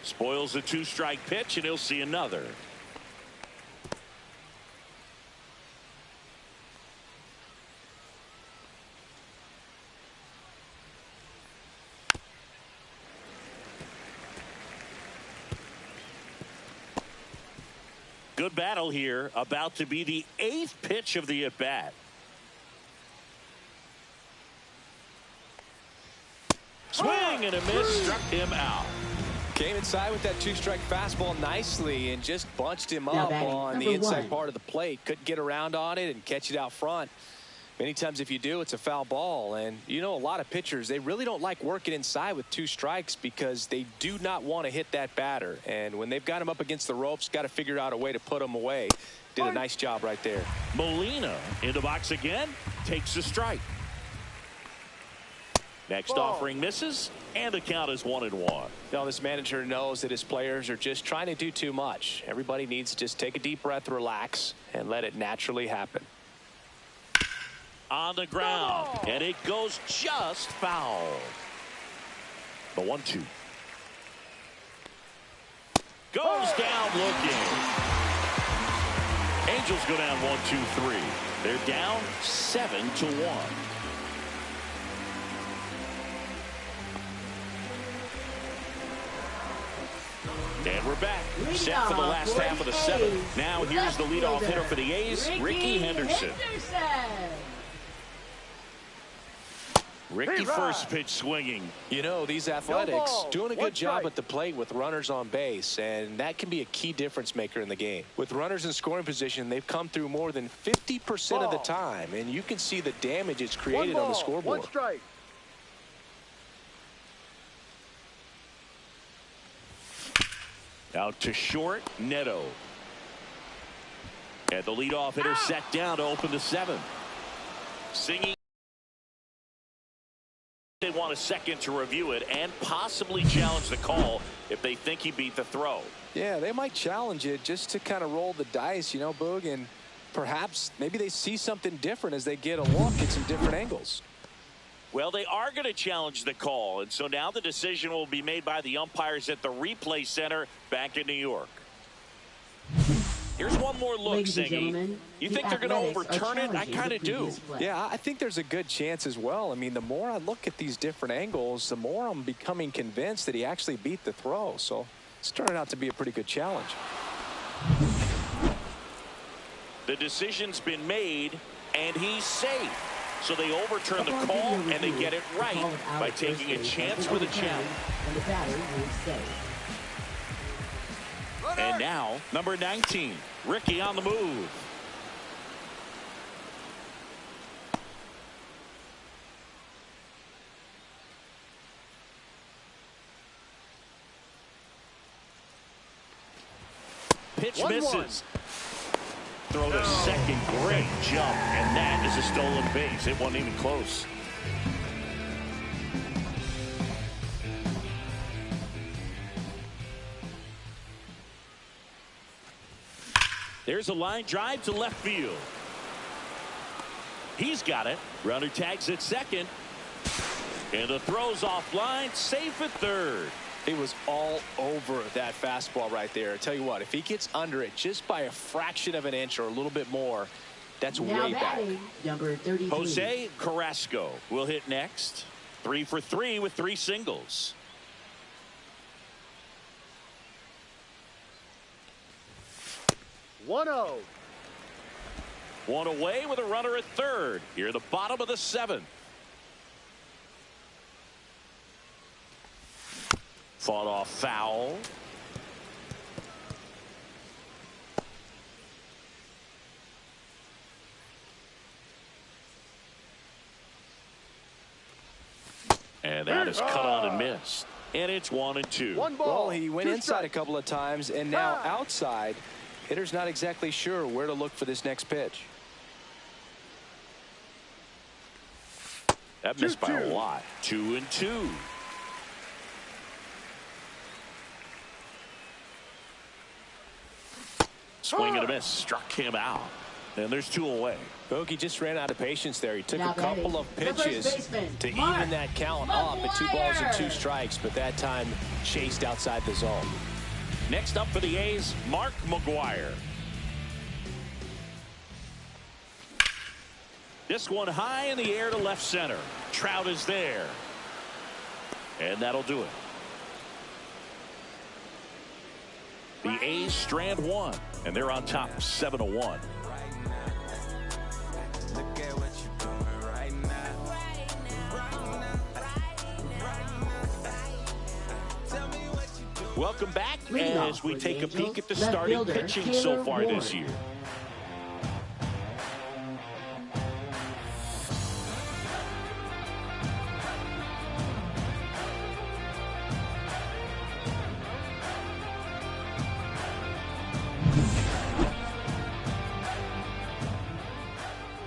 Spoils the 2-strike pitch, and he'll see another. Good battle here, about to be the 8th pitch of the at-bat. Swing and a miss, struck him out. Came inside with that 2-strike fastball nicely and just bunched him up on the inside part of the plate. Couldn't get around on it and catch it out front. Many times if you do, it's a foul ball. And you know, a lot of pitchers, they really don't like working inside with 2 strikes because they do not want to hit that batter. And when they've got him up against the ropes, got to figure out a way to put him away. Did a nice job right there. Molina in the box again, takes the strike. Next offering misses, and the count is 1-1. You know, this manager knows that his players are just trying to do too much. Everybody needs to just take a deep breath, relax, and let it naturally happen. On the ground, and it goes just foul. The 1-2. Goes down looking. Angels go down 1-2-3. They're down 7-1. And we're back, set for the last half of the 7th. Now here's the leadoff hitter for the A's, Ricky Henderson. Ricky first pitch swinging. You know, these Athletics doing a good job at the plate with runners on base, and that can be a key difference maker in the game. With runners in scoring position, they've come through more than 50% of the time, and you can see the damage it's created on the scoreboard. 1 strike. Out to short, Neto. And the leadoff hitter set down to open the 7th. Singing. They want a second to review it and possibly challenge the call if they think he beat the throw. Yeah, they might challenge it just to kind of roll the dice, you know, Boog, and perhaps maybe they see something different as they get a look at some different angles. Well, they are going to challenge the call, and so now the decision will be made by the umpires at the replay center back in New York. Here's one more look, Singy. You think they're going to overturn it? I kind of do. Yeah, I think there's a good chance as well. I mean, the more I look at these different angles, the more I'm becoming convinced that he actually beat the throw. So it's turning out to be a pretty good challenge. The decision's been made, and he's safe. So they overturn the call, and they get it right by taking a chance with a challenge. And now, number 19, Ricky on the move. Pitch misses. Throw to second, great jump, and that is a stolen base. It wasn't even close. There's a line drive to left field. He's got it. Runner tags at second. And the throw's offline, safe at third. He was all over that fastball right there. I tell you what, if he gets under it just by a fraction of an inch or a little bit more, That's Now way back. batting, number 33. Jose Carrasco will hit next. 3 for 3 with 3 singles. One zero. One away with a runner at third. Here at the bottom of the 7th. Fought off foul. And that is cut on and missed. And it's 1-2. One ball. Well, he went two inside a strikes. couple of times, and now outside. Hitter's not exactly sure where to look for this next pitch. That missed by a 2-2. lot. 2-2. Swing and a miss. Struck him out. And there's 2 away. Bogey just ran out of patience there. He took Now a couple batting, of the first pitches baseman, to Mark even that count up at 2 balls and 2 McGwire. strikes, but that time chased outside the zone. Next up for the A's, Mark McGwire. This one high in the air to left center. Trout is there. And that'll do it. The A's strand 1, and they're on top 7-1. Welcome back Leading as off we for the take a Angels, peek at the left starting fielder, pitching so Taylor far Ward. this year.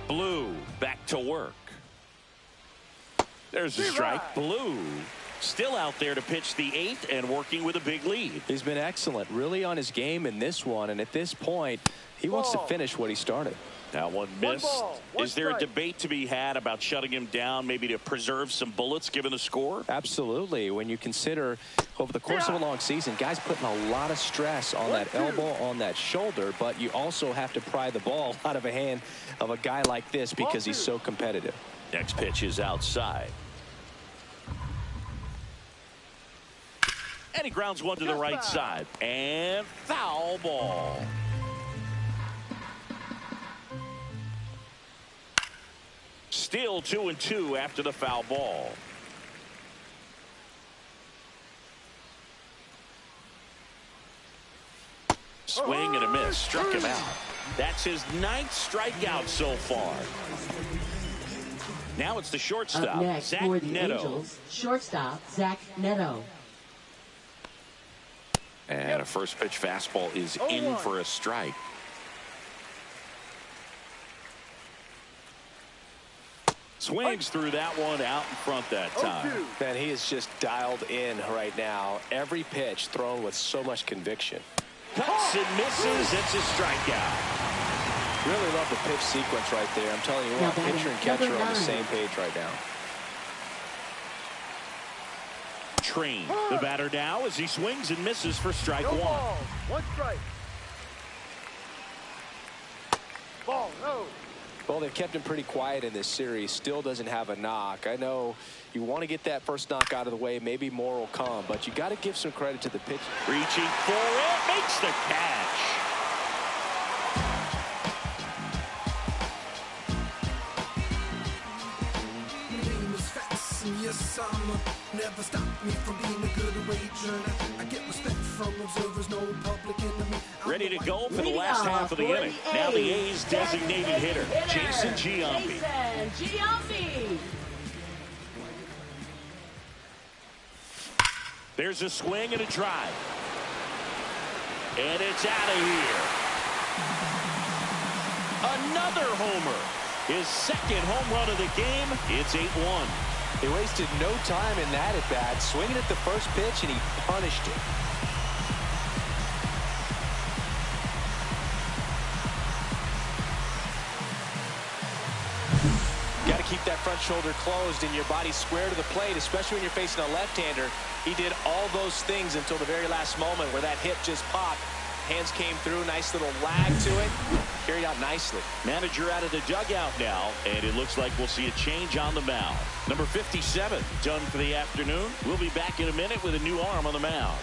Blue back to work. There's a strike. Blue still out there to pitch the 8th and working with a big lead. He's been excellent, really on his game in this one, and at this point, he wants to finish what he started. That one missed. ball, one Is there a strike. debate to be had about shutting him down, maybe to preserve some bullets given the score? Absolutely. When you consider over the course of a long season, guys putting a lot of stress on that elbow, on that shoulder, but you also have to pry the ball out of a hand of a guy like this because he's so competitive. Next pitch is outside. And he grounds one to the right side. And foul ball. Still 2-2 after the foul ball. Swing and a miss. Struck him out. That's his 9th strikeout so far. Now it's the Up shortstop, next Zach for the Neto. Angels, shortstop Zach Neto. And a first pitch fastball is in for a strike. Swings through that one out in front that time. Man, he is just dialed in right now. Every pitch thrown with so much conviction. Cuts and misses. It's a strikeout. Really love the pitch sequence right there. I'm telling you Now what, batting, pitcher and catcher number are on the 9. same page right now. Train, the batter now as he swings and misses for strike No 1. ball. One strike. Ball. No. Well, they've kept him pretty quiet in this series. Still doesn't have a knock. I know you want to get that first knock out of the way. Maybe more will come, but you got to give some credit to the pitch. Reaching for it, makes the catch. Yes, never stop me from being a good wager. I get respect from observers, no public enemy. Ready to go for the Leading last off half of the for inning. the Now the A's, A's designated hitter, Jason Giambi. Jason Giambi. There's a swing and a drive. And it's out of here. Another homer. His 2nd home run of the game. It's 8-1. He wasted no time in that at bat, swinging at the first pitch, and he punished it. Got to keep that front shoulder closed and your body square to the plate, especially when you're facing a left-hander. He did all those things until the very last moment where that hit just popped. Hands came through, nice little lag to it. carried out nicely. Manager out of the dugout now, and it looks like we'll see a change on the mound. Number 57 done for the afternoon. We'll be back in a minute with a new arm on the mound.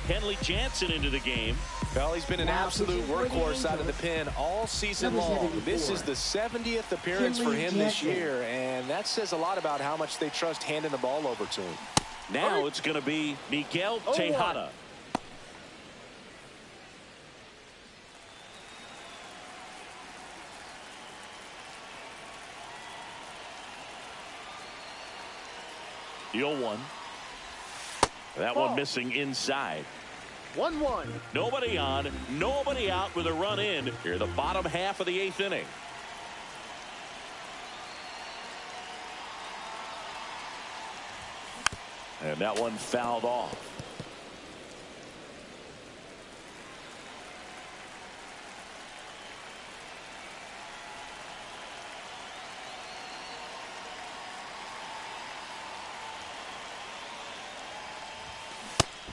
Kenley Jansen into the game. Well, he's been an absolute workhorse out of the pen all season long. This is the 70th appearance for him this year, and that says a lot about how much they trust handing the ball over to him. Now it's going to be Miguel Tejada. The 0-1. That one missing inside. 1-1. Nobody on, nobody out with a run in here, the bottom half of the 8th inning. And that one fouled off.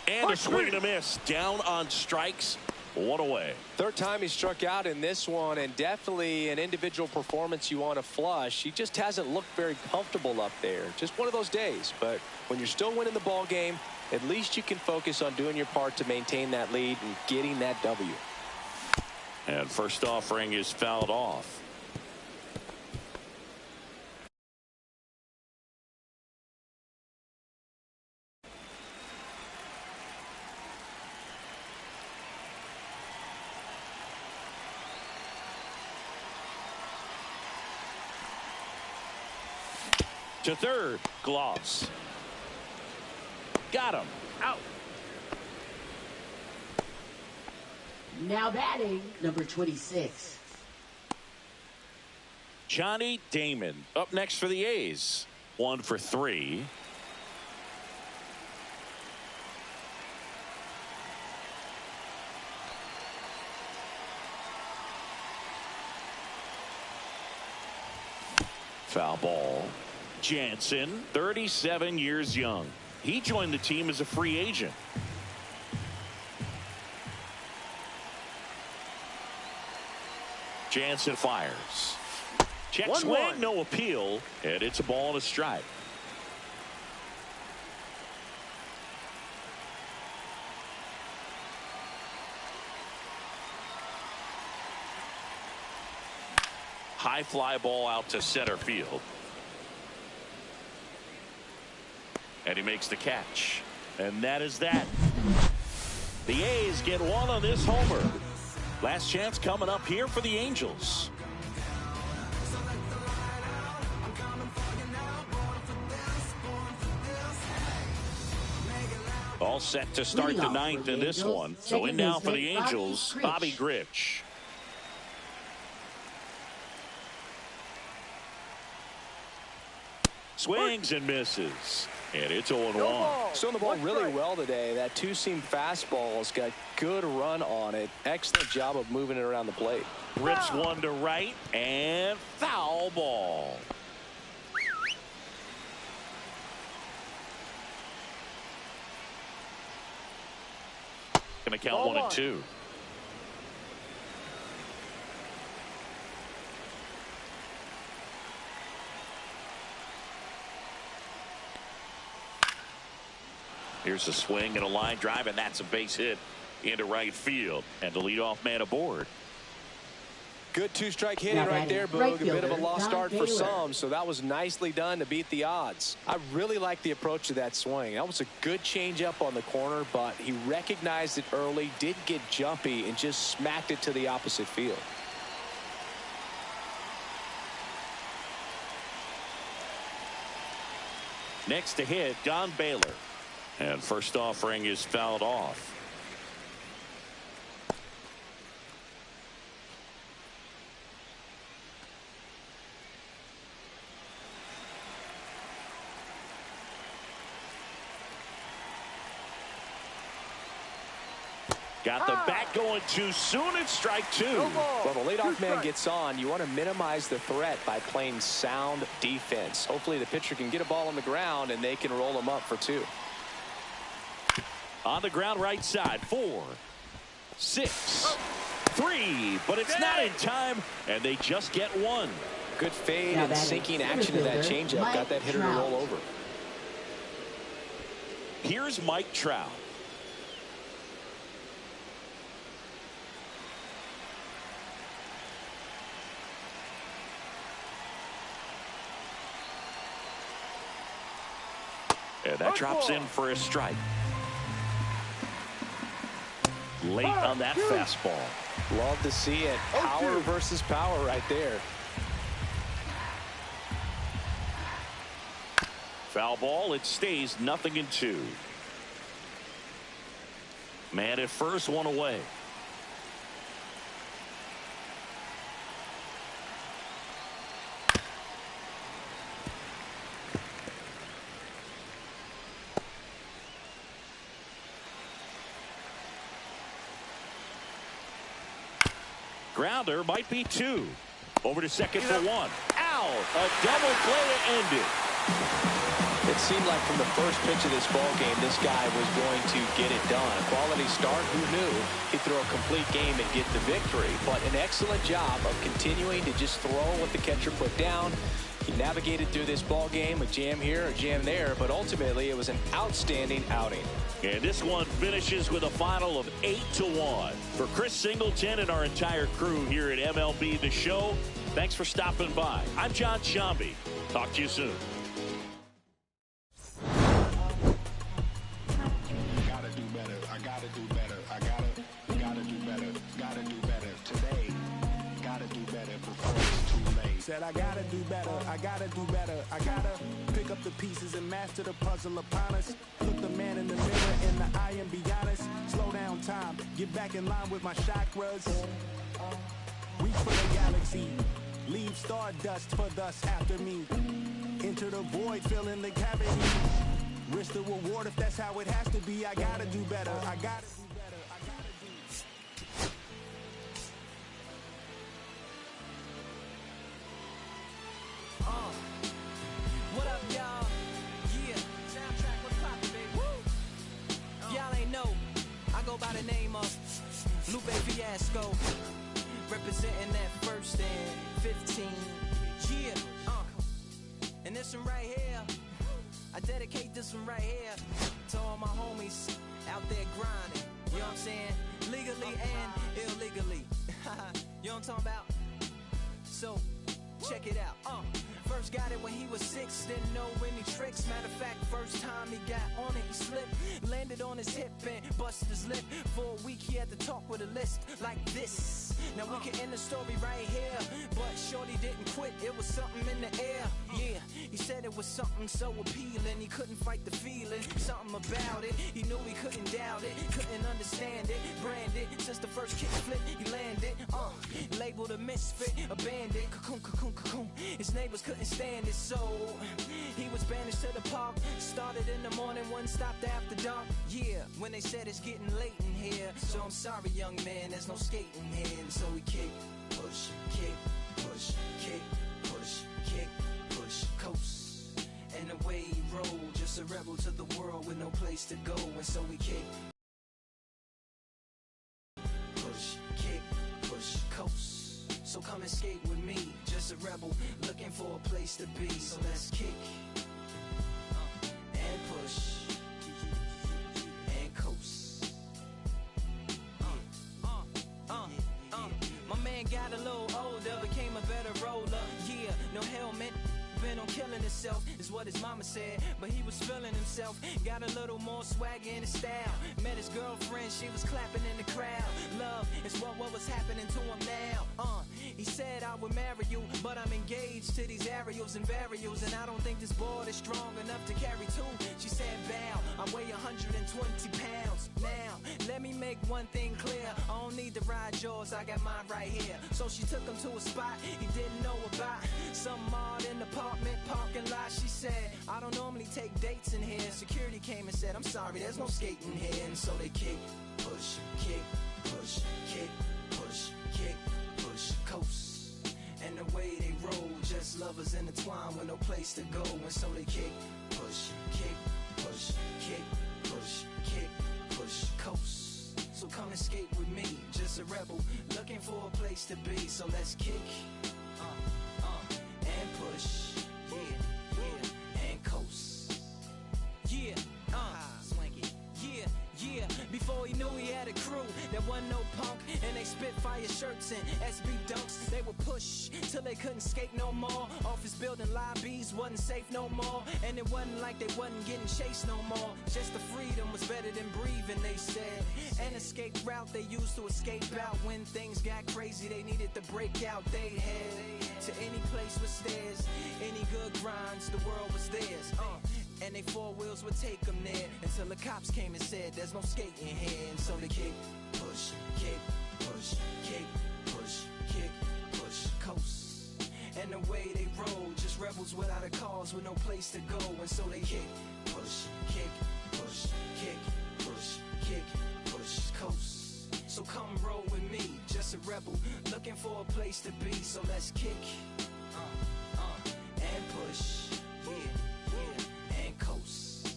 And a swing and a miss. Down on strikes. One away. Third time he struck out in this one, and definitely an individual performance you want to flush. He just hasn't looked very comfortable up there. Just one of those days. But when you're still winning the ball game, at least you can focus on doing your part to maintain that lead and getting that W. And first offering is fouled off. To third, Gloss. Got him. Out. Now batting, number 26. Johnny Damon up next for the A's. 1 for 3. Foul ball. Jansen, 37 years young. He joined the team as a free agent. Jansen fires. Check swing, no appeal, and it's a ball and a strike. High fly ball out to center field. And he makes the catch. And that is that. The A's get one on this homer. Last chance coming up here for the Angels. All set to start the 9th in this one. So in now for the Angels, Bobby Grich. Swings and misses. And it's 0-1. Throwing the ball really well today. That two-seam fastball's got good run on it. Excellent job of moving it around the plate. Rips one to right and foul ball. Gonna count 1 and 2. Here's a swing and a line drive, and that's a base hit into right field. And the leadoff man aboard. Good two-strike hitting right there, Boog. A bit of a lost start for some, so that was nicely done to beat the odds. I really like the approach to that swing. That was a good changeup on the corner, but he recognized it early, did get jumpy, and just smacked it to the opposite field. Next to hit, Don Baylor. And first offering is fouled off. Got the bat going too soon. It's strike 2. Well, the leadoff man gets on. You want to minimize the threat by playing sound defense. Hopefully the pitcher can get a ball on the ground and they can roll him up for 2. On the ground right side. 4, 6, 3. But it's not in time, and they just get one. Good fade and sinking action of that changeup. Got that hitter to roll over. Here's Mike Trout. And that drops in for a strike. Late on that fastball. Love to see it. Power versus power right there. Foul ball. It stays 0-2. Man at first, one away. Grounder might be 2. Over to second for 1. Out. A double play to end it. It seemed like from the first pitch of this ball game, this guy was going to get it done. A quality start. Who knew he'd throw a complete game and get the victory? But an excellent job of continuing to just throw what the catcher put down. He navigated through this ball game, a jam here, a jam there, but ultimately it was an outstanding outing. And this one finishes with a final of 8-1. For Chris Singleton and our entire crew here at MLB The Show, thanks for stopping by. I'm John Sciambi. Talk to you soon. Gotta do better. I gotta do better. I gotta do better. Gotta do better today. Gotta do better before it's too late. Said I gotta do better. I gotta do better. I gotta pick up the pieces and master the puzzle upon us. Look the man in the mirror in the eye and be honest. Slow down time. Get back in line with my chakras. Reach for the galaxy. Leave stardust for thus after me. Enter the void, fill in the cavity. Risk the reward if that's how it has to be. I gotta do better. I gotta do better. I gotta do. What up, y'all? Yeah, soundtrack, what's poppin', baby? Woo! Y'all ain't know, I go by the name of Lupe Fiasco, representing that first and 15. Yeah, and this one right here, I dedicate this one right here to all my homies out there grinding. You know what I'm saying? Legally and illegally. You know what I'm talking about? So, check it out. First got it when he was 6, didn't know any tricks. Matter of fact, first time he got on it, he slipped. Landed on his hip and busted his lip. For a week he had to talk with a list like this. Now we can end the story right here, but shorty didn't quit, it was something in the air. Yeah, he said it was something so appealing, he couldn't fight the feeling. Something about it, he knew he couldn't doubt it. Couldn't understand it, branded. Since the first kick flip, he landed. Labeled a misfit, a bandit. Cocoon, cocoon, cocoon. His neighbors couldn't stand it, so he was banished to the park. Started in the morning, one stopped after dark. Yeah, when they said it's getting late in here. So I'm sorry, young man, there's no skating here. And so we kick, push, kick, push, kick, push, kick, push, coast. And the way he rolled, just a rebel to the world with no place to go. And so we kick, push, kick, push, coast. So come and skate with me, just a rebel looking for a place to be. So let's kick and push and coast. My man got a little older, became a better roller. Yeah, no helmet. Been on killing himself is what his mama said, but he was feeling himself. Got a little more swagger in his style. Met his girlfriend, she was clapping in the crowd. Love is what was happening to him now. He said I would marry you, but I'm engaged to these aerials and varials, and I don't think this board is strong enough to carry two. She said bow, I weigh 120 pounds. Now let me make one thing clear, I don't need to ride yours, I got mine right here. So she took him to a spot he didn't know about, some odd in the apartment parking lot. She said I don't normally take dates in here. Security came and said I'm sorry, there's no skating here. And so they kick, push, kick, push, kick, push, kick, push, coast. And the way they roll, just lovers intertwined with no place to go. And so they kick, push, kick, push, kick, push, kick, push. escape with me, just a rebel looking for a place to be. So let's kick, and push, yeah, and coast. Yeah, swanky. Yeah, before he knew he had a crew that wasn't no punk, and they spit fire shirts and SB dunks. They would push till they couldn't skate no more. Office building lobbies wasn't safe no more, and it wasn't like they wasn't getting chased no more. Just the freedom was better than breathing, they said. An escape route they used to escape out when things got crazy. They needed to break out. They head to any place with stairs, any good grinds, the world was theirs. And they four wheels would take them there until the cops came and said there's no skating here. And so they kick, push, kick, push, kick, push, kick, push, coast. And the way they roll, just rebels without a cause with no place to go. And so they kick, push, kick, push, kick, push, kick, push, coast. So come roll with me, just a rebel looking for a place to be. So let's kick, and push, yeah, and coast.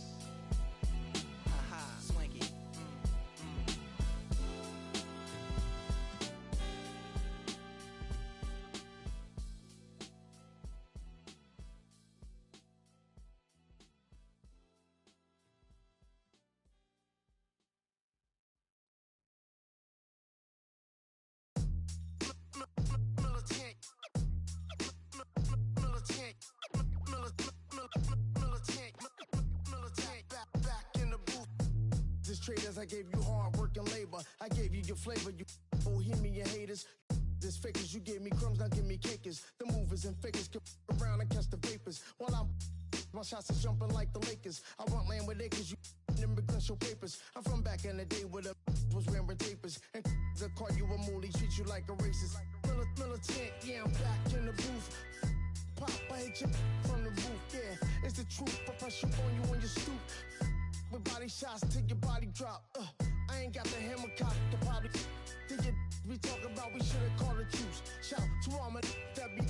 Haha, swanky. Traders, I gave you hard work and labor. I gave you your flavor, you bohemian haters. This fakers, you gave me crumbs, now give me cakers. The movers and fakers get around and catch the vapors. While I'm my shots is jumping like the Lakers. I want land with acres, you immigrants show papers. I'm from back in the day where the was wearing tapers. And they'll call you a moolie, treat you like a racist. Militant, yeah, I'm back in the booth. Pop, I hit you from the roof, yeah. It's the truth, I press you on you on your stoop. With body shots till your body drop. I ain't got the hammer cock to body. Think you we talk about we should've called the troops. Shout to all my that be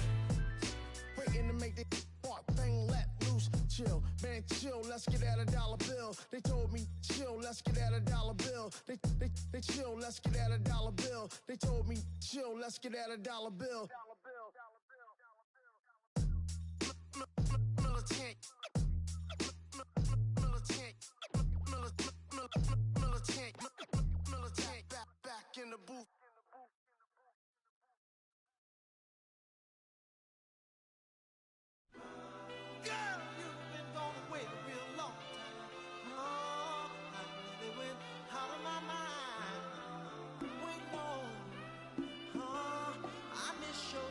waiting to make the spark bang let loose. Chill, man, chill. Let's get at a dollar bill. They told me chill. Let's get at a dollar bill. They chill. Let's get at a dollar bill. They told me chill. Let's get at a dollar bill. Militant. Militant, back in the booth. Girl, you've been gone away a real long time. Oh, I really went out of my mind. Wait, no. Oh, I miss your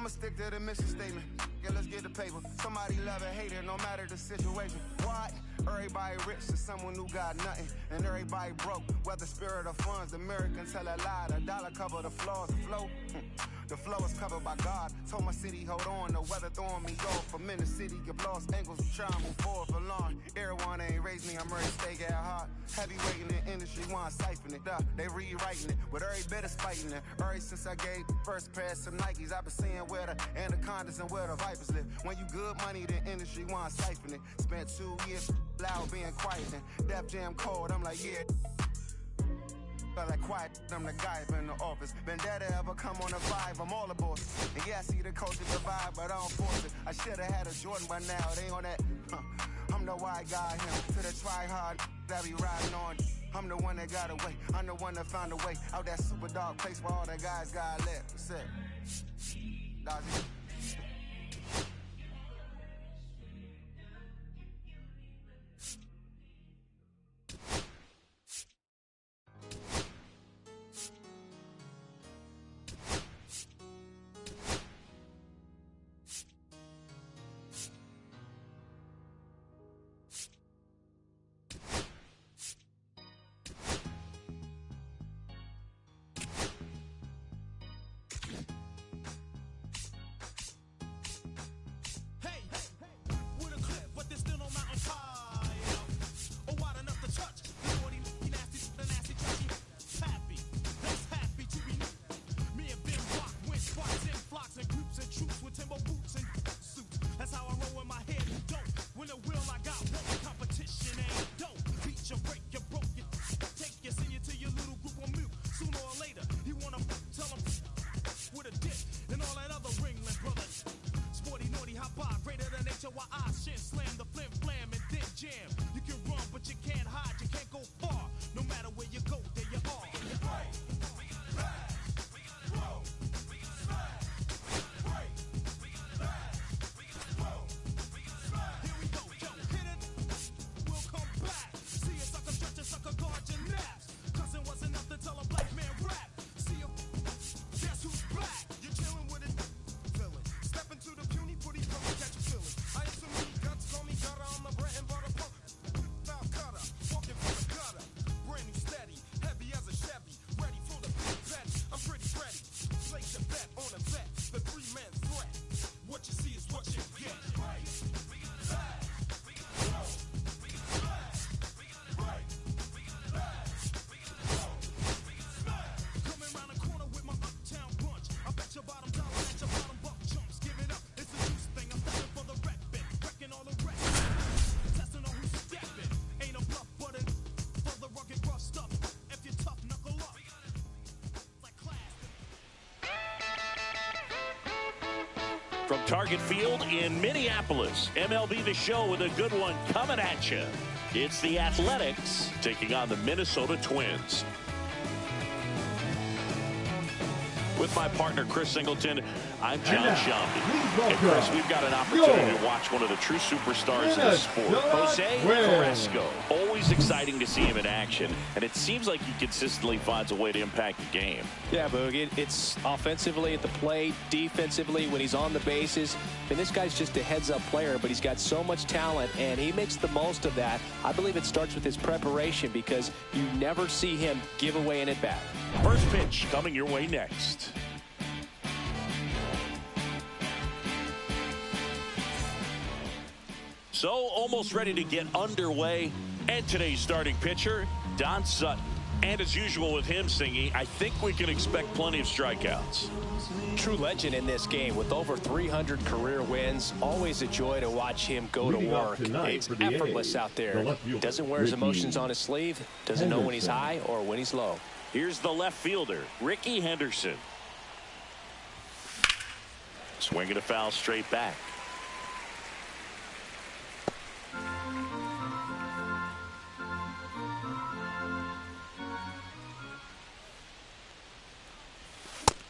I'ma stick to the mission statement. Yeah, let's get the paper. Somebody love it, hate it, no matter the situation. What? Everybody rich to someone who got nothing, and everybody broke. Whether spirit or funds, the Americans tell a lie. The dollar cover the flaws, the flow. The flow is covered by God. Told my city, hold on, the weather throwing me off. I'm in the city, get lost angles, I'm trying to move forward for long. Everyone ain't raised me, I'm ready to stay get hard. Heavyweight in the industry, want siphon it up. They rewriting it, with every bit of spiting it. Ever since I gave the first pair of some Nikes, I've been seeing where the anacondas and where the vipers live. When you good money, the industry want siphon it. Spent 2 years loud being quiet and Def Jam cold, I'm like, yeah. Felt like quiet, I'm the guy in the office. Vendetta ever come on a vibe, I'm all aboard. And yeah, I see the culture divide, but I don't force it. I should've had a Jordan by now, they on that. I'm the white guy, him. To the try hard, that be riding on. I'm the one that got away, I'm the one that found a way out that super dark place where all the guys got left. What's it? From Target Field in Minneapolis, MLB The Show with a good one coming at you. It's the Athletics taking on the Minnesota Twins. With my partner, Chris Singleton, I'm John Shambi. And Chris, we've got an opportunity to watch one of the true superstars in the sport, Jose Carrasco. Always exciting to see him in action, and it seems like he consistently finds a way to impact the game. Yeah, Boog, it's offensively at the plate, defensively when he's on the bases. And this guy's just a heads-up player, but he's got so much talent, and he makes the most of that. I believe it starts with his preparation because you never see him give away an at-bat. First pitch coming your way next. So almost ready to get underway. And today's starting pitcher, Don Sutton. And as usual with him, Singy, I think we can expect plenty of strikeouts. True legend in this game with over 300 career wins. Always a joy to watch him go to work. It's effortless out there. Doesn't wear his emotions on his sleeve. Doesn't know when he's high or when he's low. Here's the left fielder, Ricky Henderson. Swinging a foul straight back.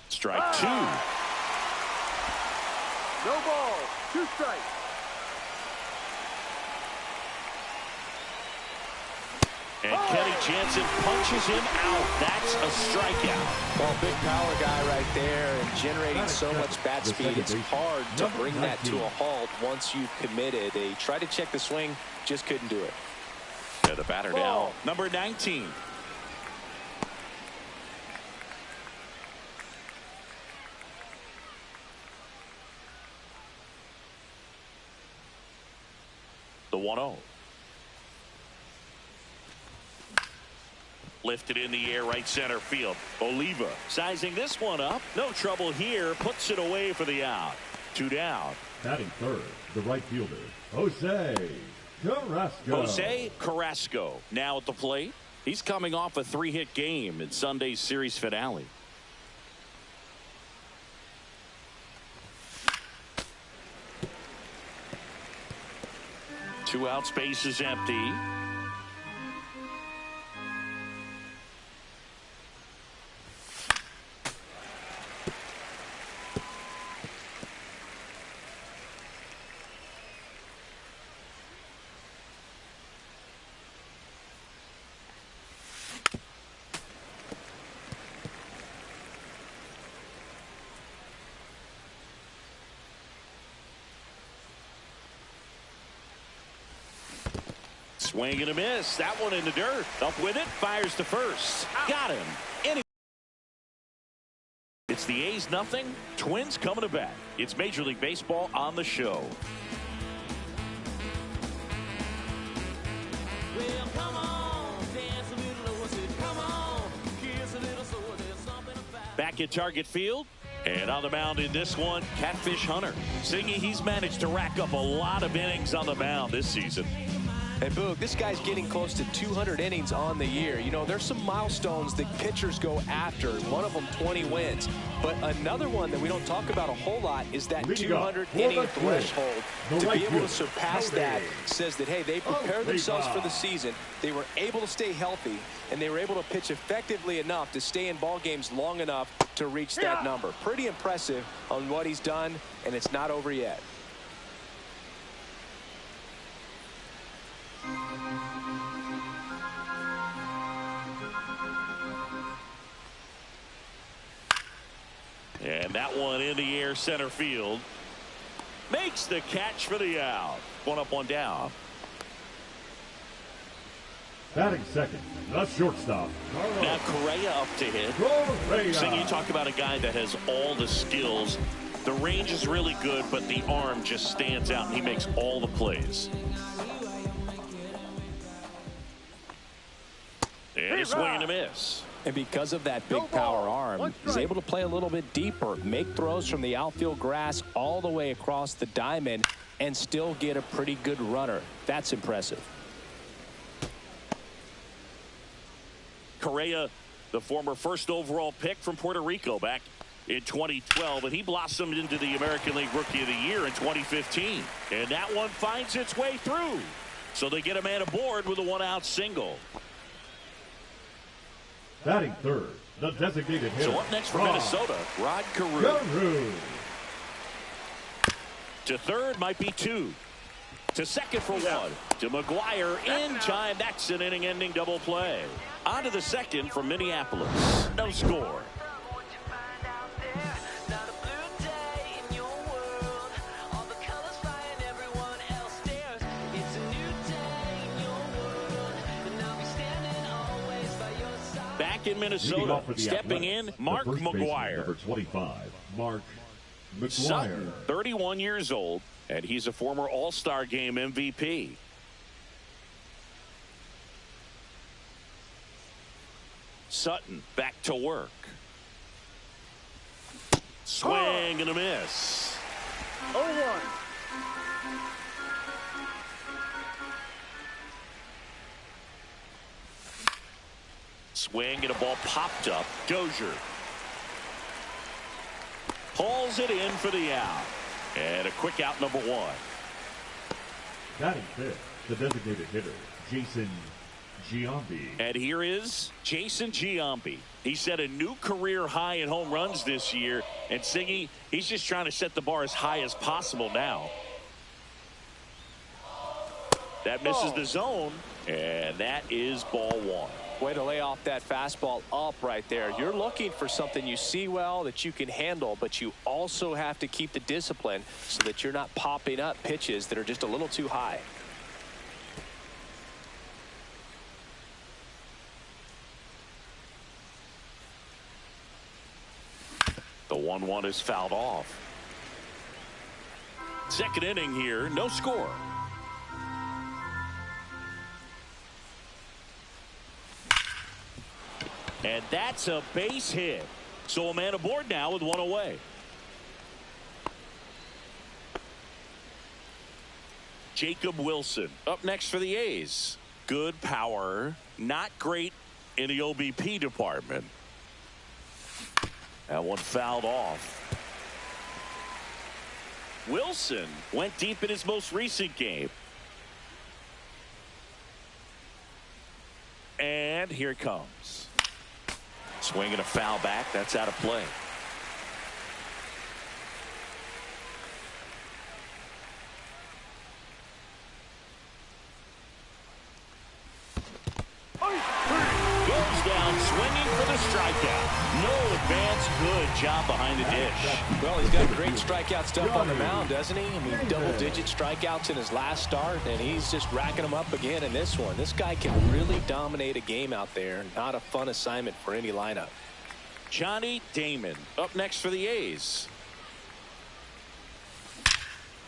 Strike two. No ball. 2 strikes. And Kenny Jansen punches him out. That's a strikeout. Well, big power guy right there and generating so much bat speed. It's hard to bring that to a halt once you've committed. They tried to check the swing, just couldn't do it. Yeah, the batter now, number 19. The 1-0. Lifted in the air, right center field. Oliva sizing this one up. No trouble here. Puts it away for the out. 2 down. Batting third, the right fielder, Jose Carrasco. Jose Carrasco now at the plate. He's coming off a 3-hit game in Sunday's series finale. Two out, space is empty. Swing and a miss. That one in the dirt. Up with it. Fires to first. Got him. It's the A's nothing. Twins coming to bat. It's Major League Baseball on the show. Well, come on, dance a little, come on, kiss a little, so there's something about. Back at Target Field. And on the mound in this one, Catfish Hunter. Singy, he's managed to rack up a lot of innings on the mound this season. And Boog, this guy's getting close to 200 innings on the year. You know, there's some milestones that pitchers go after. One of them 20 wins. But another one that we don't talk about a whole lot is that 200 inning threshold. To be able to surpass that says that, hey, they prepared themselves for the season. They were able to stay healthy, and they were able to pitch effectively enough to stay in ball games long enough to reach that number. Pretty impressive on what he's done, and it's not over yet. And that one in the air, center field. Makes the catch for the out. 1 up, 1 down. Batting second, the shortstop, Carlos. Now Correa up to hit. Singy, you talk about a guy that has all the skills. The range is really good, but the arm just stands out, and he makes all the plays. And a swing and a miss. And because of that big power arm, he's able to play a little bit deeper, make throws from the outfield grass all the way across the diamond, and still get a pretty good runner. That's impressive. Correa, the former first overall pick from Puerto Rico back in 2012, and he blossomed into the American League Rookie of the Year in 2015. And that one finds its way through. So they get a man aboard with a 1-out single. Batting third, the designated hitter. So up next for Minnesota, Rod Carew. To third might be 2. To second for 1. To McGuire in time. That's an inning-ending double play. On to the second from Minneapolis. No score. Back in Minnesota, stepping in, Mark McGuire. Number 25, Mark McGuire. Sutton, 31 years old, and he's a former All-Star Game MVP. Sutton back to work. Swing and a miss. 0-1. Swing and a ball popped up. Dozier pulls it in for the out. And a quick out, number 1. Batting fifth, the designated hitter, Jason Giambi. And here is Jason Giambi. He set a new career high in home runs this year. And Singy, he's just trying to set the bar as high as possible now. That misses the zone, and that is ball one. Way to lay off that fastball up right there. You're looking for something you see well that you can handle, but you also have to keep the discipline so that you're not popping up pitches that are just a little too high. The 1-1 is fouled off. Second inning here, no score. And that's a base hit. So a man aboard now with one away. Jacob Wilson up next for the A's. Good power, not great in the OBP department. That one fouled off. Wilson went deep in his most recent game. And here it comes. Swinging a foul back. That's out of play. Goes down swinging for the strikeout. No advance. Good job behind the dish. Well, he's got great strikeout stuff on the mound, doesn't he? I mean, double-digit strikeouts in his last start, and he's just racking them up again in this one. This guy can really dominate a game out there. Not a fun assignment for any lineup. Johnny Damon up next for the A's.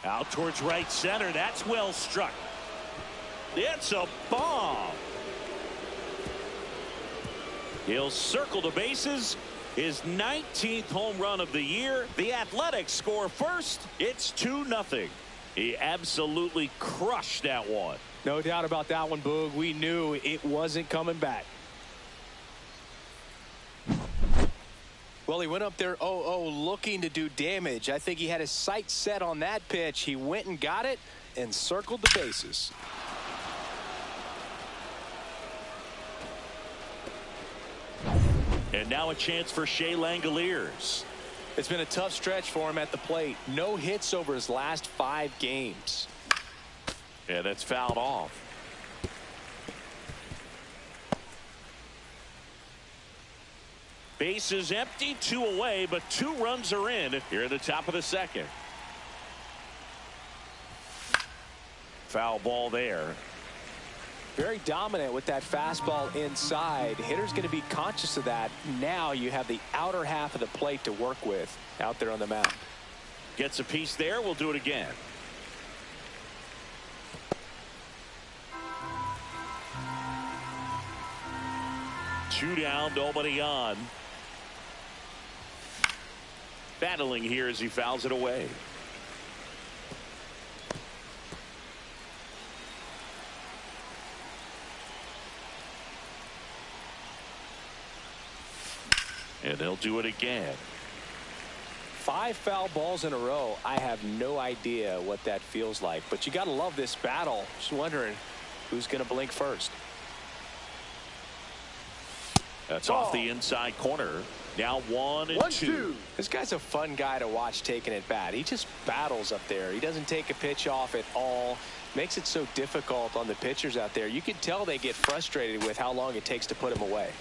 Out towards right center. That's well struck. It's a bomb. He'll circle the bases. His 19th home run of the year. The Athletics score first. It's 2-0. He absolutely crushed that one. No doubt about that one, Boog. We knew it wasn't coming back. Well, he went up there 0-0 looking to do damage. I think he had his sights set on that pitch. He went and got it and circled the bases. And now a chance for Shea Langoliers. It's been a tough stretch for him at the plate. No hits over his last 5 games. Yeah, that's fouled off. Bases empty, 2 away, but 2 runs are in here at the top of the second. Foul ball there. Very dominant with that fastball inside. Hitter's going to be conscious of that. Now you have the outer half of the plate to work with out there on the mound. Gets a piece there. We'll do it again. Two down, nobody on. Battling here as he fouls it away. And they'll do it again. 5 foul balls in a row. I have no idea what that feels like, but you got to love this battle. Just wondering who's going to blink first. That's off the inside corner. Now 1-2. This guy's a fun guy to watch taking at bat. He just battles up there. He doesn't take a pitch off at all. Makes it so difficult on the pitchers out there. You can tell they get frustrated with how long it takes to put him away.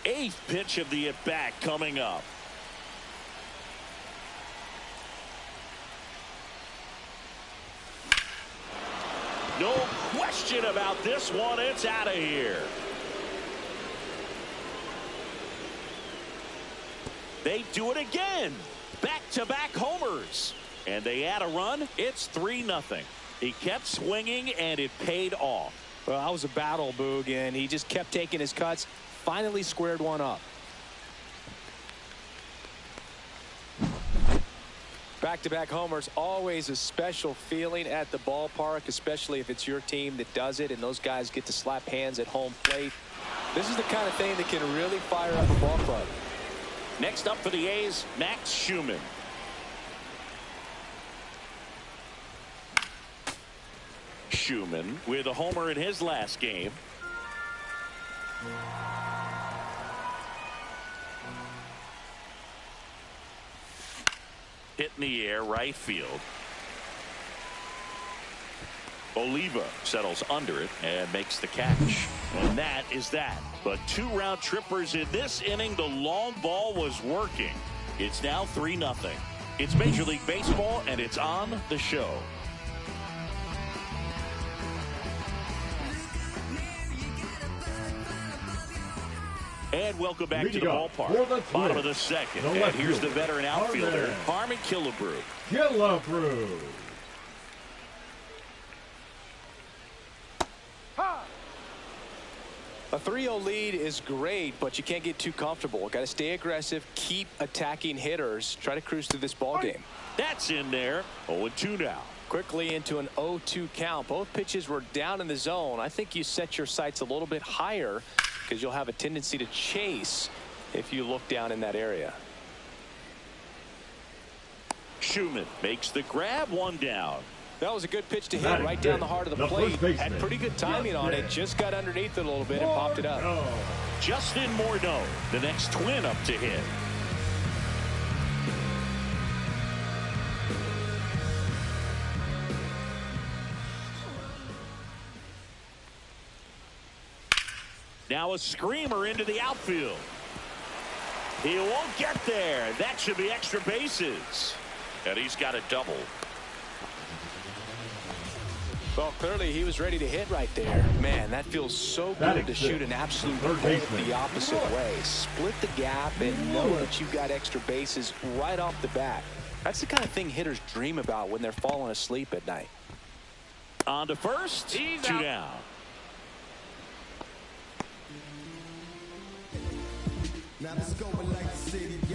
8th pitch of the at-bat coming up. No question about this one. It's out of here. They do it again. Back-to-back homers. And they add a run. It's 3-0. He kept swinging, and it paid off. Well, that was a battle, Boog, and he just kept taking his cuts. Finally squared one up. Back-to-back homers, always a special feeling at the ballpark, especially if it's your team that does it and those guys get to slap hands at home plate. This is the kind of thing that can really fire up a ball club. Next up for the A's, Max Schumann. Schumann with a homer in his last game. Hit in the air, right field. Oliva settles under it and makes the catch. And that is that. But 2 round trippers in this inning. The long ball was working. It's now 3-0. It's Major League Baseball, and it's on the show. And welcome back to the ballpark. Bottom of the second. And here's the veteran outfielder, Harmon Killebrew. A 3-0 lead is great, but you can't get too comfortable. Got to stay aggressive, keep attacking hitters, try to cruise through this ball game. That's in there. 0-2 now. Quickly into an 0-2 count. Both pitches were down in the zone. I think you set your sights a little bit higher because you'll have a tendency to chase if you look down in that area. Schumann makes the grab, 1 down. That was a good pitch to hit right down the heart of the plate. Had pretty good timing on it. Just got underneath it a little bit and popped it up. Justin Morneau, the next Twin up to hit. Now a screamer into the outfield. He won't get there. That should be extra bases. And he's got a double. Well, clearly he was ready to hit right there. Man, that feels so good to shoot an absolute bolt the opposite way. Split the gap and know that you've got extra bases right off the bat. That's the kind of thing hitters dream about when they're falling asleep at night. On to first. 2 down.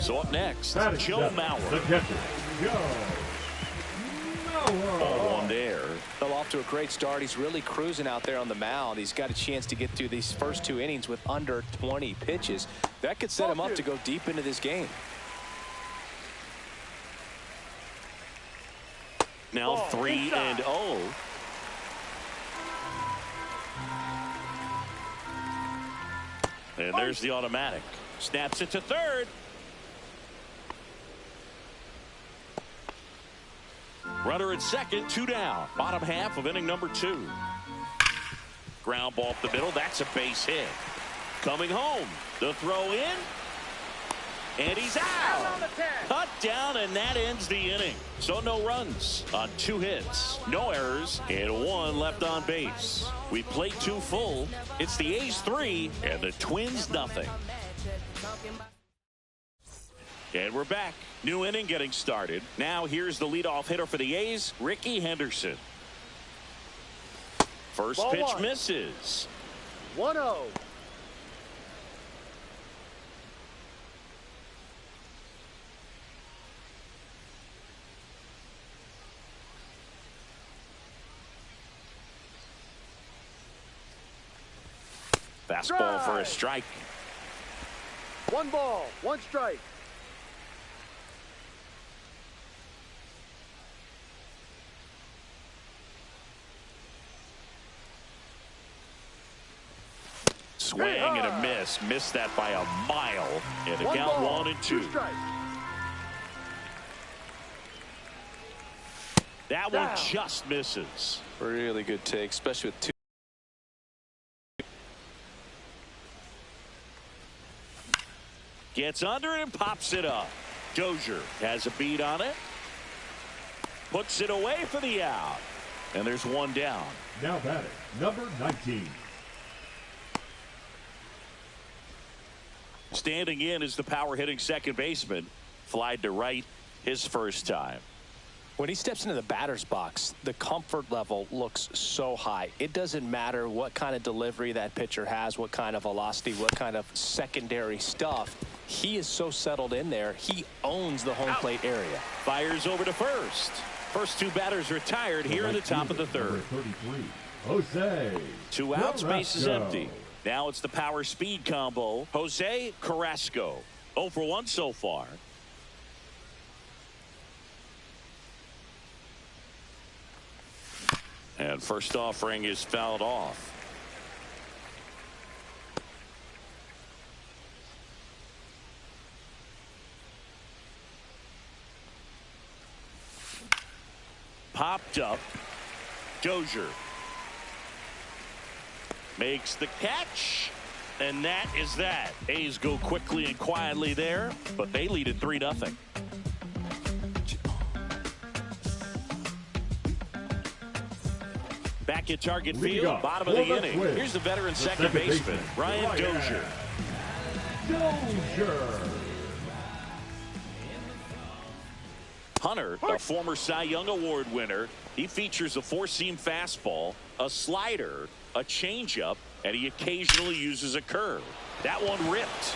So up next, Joe Mauer. The catcher, Joe Mauer. Ball 1 there. Fell off to a great start. He's really cruising out there on the mound. He's got a chance to get through these first 2 innings with under 20 pitches. That could set him up to go deep into this game. Now 3-0. And there's the automatic. Snaps it to third. Runner at second, 2 down. Bottom half of inning number 2. Ground ball up the middle. That's a base hit. Coming home. The throw in. And he's out. Cut down, and that ends the inning. So no runs on 2 hits. No errors, and 1 left on base. We played 2 full. It's the A's 3 and the Twins nothing. And we're back. New inning getting started. Now here's the leadoff hitter for the A's, Ricky Henderson. First Ball pitch 1. misses. 1-0. Fastball for a strike. 1 ball, 1 strike. Swing and a miss. Missed that by a mile. And the count 1-2. That one just misses. Really good take, especially with 2. Gets under it and pops it up. Dozier has a beat on it. Puts it away for the out. And there's 1 down. Now batting, number 19. Standing in is the power hitting second baseman. Flied to right his first time. When he steps into the batter's box, the comfort level looks so high. It doesn't matter what kind of delivery that pitcher has, what kind of velocity, what kind of secondary stuff. He is so settled in there. He owns the home plate area. Fires over to first. First 2 batters retired here in the top of the 3rd. 33, Jose 2 outs, base is Carrasco. empty. Now it's the power speed combo. Jose Carrasco. 0 for 1 so far. And first offering is fouled off. Popped up. Dozier makes the catch. And that is that. A's go quickly and quietly there, but they lead at 3-0. Back at Target Field, bottom of the inning. Here's the veteran second baseman, Brian Dozier. Hunter, a former Cy Young Award winner, he features a four-seam fastball, a slider, a changeup, and he occasionally uses a curve. That one ripped.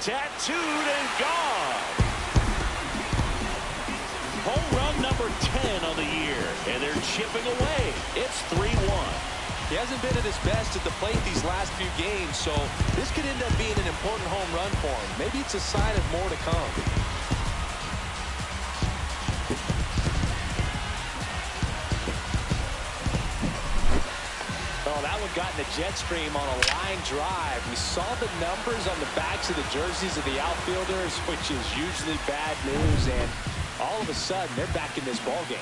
Tattooed and gone. Home run number 10 on the year, and they're chipping away. It's 3-1. He hasn't been at his best at the plate these last few games, so this could end up being an important home run for him. Maybe it's a sign of more to come. Oh, that one got in the jet stream on a line drive. We saw the numbers on the backs of the jerseys of the outfielders, which is usually bad news, and all of a sudden they're back in this ball game.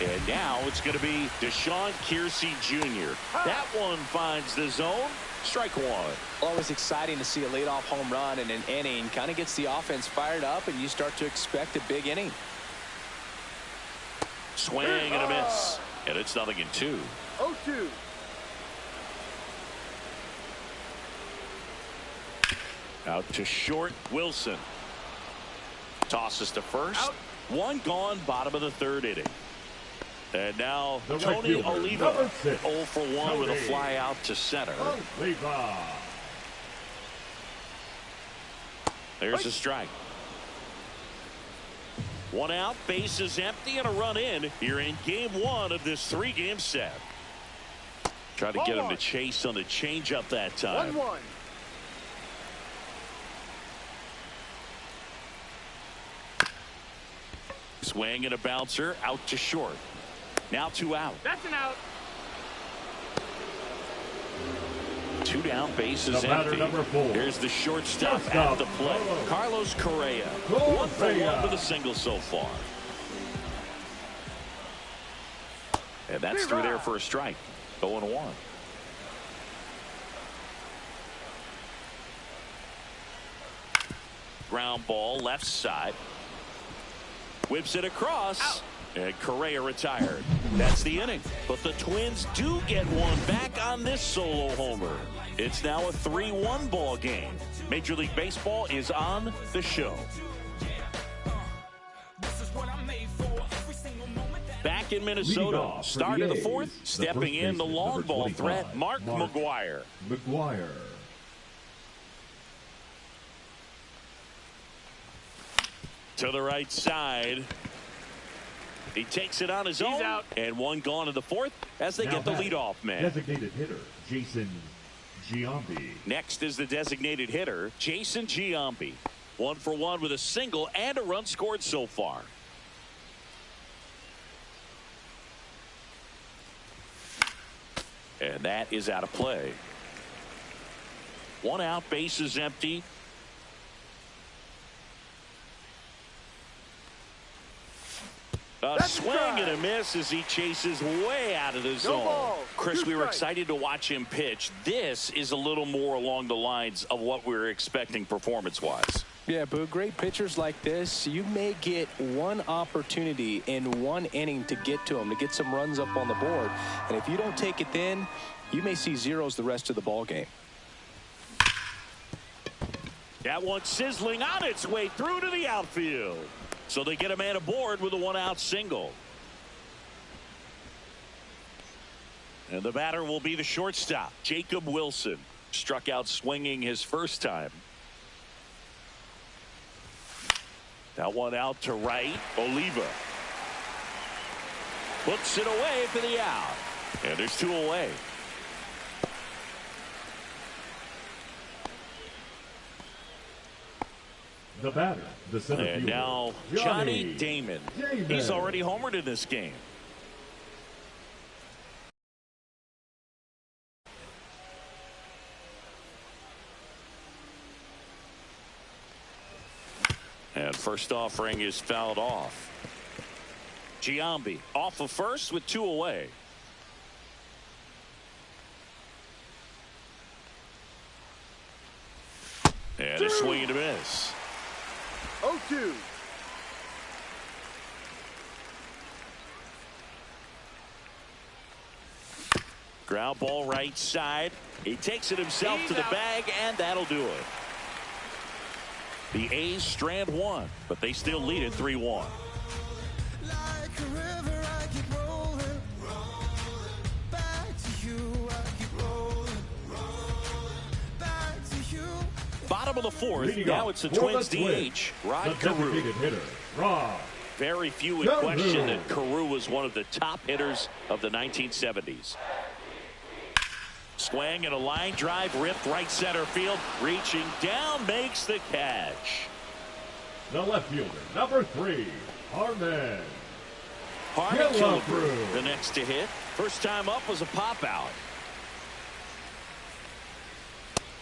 And now it's going to be Deshaun Kiersey Jr. That one finds the zone. Strike one. Always exciting to see a leadoff home run in an inning. Kind of gets the offense fired up, and you start to expect a big inning. Swing and a miss. And it's 0-2. 0-2. Out to short, Wilson. Tosses to first. Out. One gone, bottom of the third inning. And now Tony Oliva, 0 for 1 with a fly out to center. There's a strike. One out, bases empty, and a run in here in game 1 of this 3-game set. Trying to get him to chase on the changeup that time. 1-1. Swing and a bouncer out to short. Now 2 out. That's an out. 2 down, bases empty. Here's the shortstop at the plate. Carlos Correa. 1 for 1 with a single so far. And that's through there for a strike. 0-1. Ground ball left side. Whips it across. Out. And Correa retired. That's the inning. But the Twins do get one back on this solo homer. It's now a 3-1 ball game. Major League Baseball is on the show. Back in Minnesota, start of the 4th, stepping in the long ball threat, Mark McGwire. To the right side. He takes it on his own. Out. And one gone in the 4th as they get the leadoff man. Designated hitter, Jason Giambi. Next is the designated hitter, Jason Giambi. 1 for 1 with a single and a run scored so far. And that is out of play. 1 out, bases empty. A swing and a miss as he chases way out of the zone. Chris, we were excited to watch him pitch. This is a little more along the lines of what we were expecting performance-wise. Yeah, but great pitchers like this, you may get one opportunity in one inning to get to them, to get some runs up on the board. And if you don't take it then, you may see zeros the rest of the ball game. That one sizzling on its way through to the outfield. So they get a man aboard with a 1-out single. And the batter will be the shortstop, Jacob Wilson. Struck out swinging his first time. That one out to right, Oliva. Puts it away for the out. And there's 2 away. The batter, the center fielder. And now Johnny Damon. He's already homered in this game. And first offering is fouled off. Giambi off of first with 2 away. And a swing and a miss. 0-2. Ground ball right side. He takes it himself to the bag, and that'll do it. The A's strand one, but they still lead it 3-1. Bottom of the fourth. Now it's the Twins DH, Rod Carew. Very few in question that Carew was one of the top hitters of the 1970s. Swing and a line drive ripped right center field. Reaching down, makes the catch. The left fielder, number 3, Harmon. Harmon Killebrew, the next to hit. First time up was a pop out.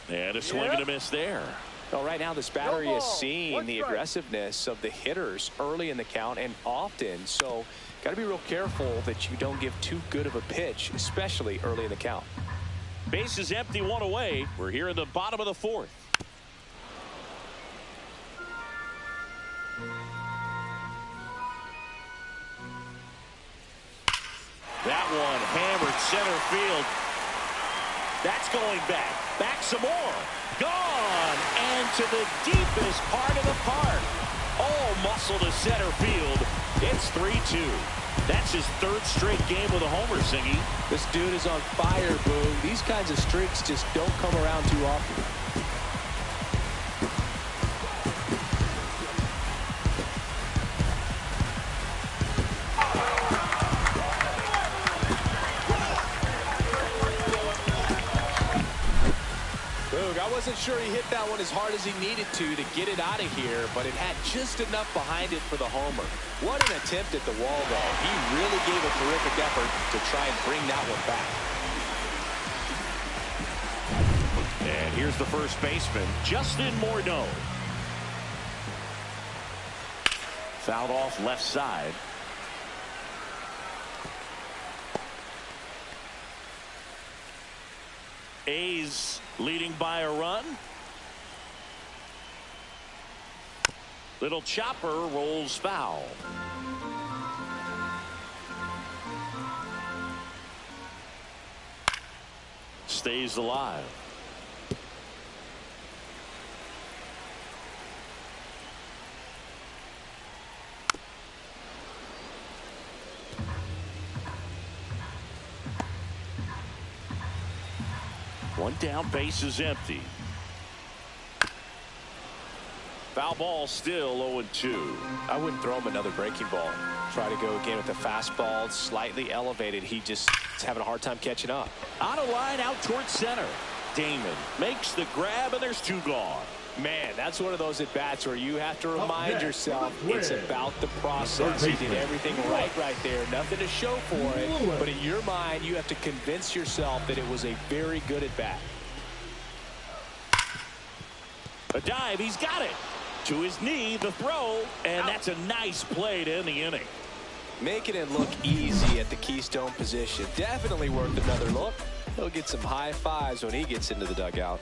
And a swing and a miss there. Well, right now this battery is seeing the aggressiveness of the hitters early in the count and often. So got to be real careful that you don't give too good of a pitch, especially early in the count. Base is empty, one away. We're here in the bottom of the fourth. That one hammered center field. That's going back. Back some more. Gone. And to the deepest part of the park. All muscle to center field. It's 3-2. That's his third straight game with a homer, Singy. This dude is on fire, Boone. These kinds of streaks just don't come around too often. I wasn't sure he hit that one as hard as he needed to get it out of here, but it had just enough behind it for the homer. What an attempt at the wall, though. He really gave a terrific effort to try and bring that one back. And here's the first baseman, Justin Morneau. Fouled off left side. A's leading by a run. Little chopper rolls foul. Stays alive. One down, base is empty. Foul ball, still 0-2. I wouldn't throw him another breaking ball. Try to go again with the fastball, slightly elevated. He just is having a hard time catching up. On a line out towards center. Damon makes the grab, and there's 2 gone. Man, that's one of those at-bats where you have to remind yourself it's about the process. He did everything right there. Nothing to show for it. But in your mind, you have to convince yourself that it was a very good at-bat. A dive, he's got it. To his knee, the throw, and that's a nice play to end the inning. Making it look easy at the Keystone position. Definitely worth another look. He'll get some high fives when he gets into the dugout.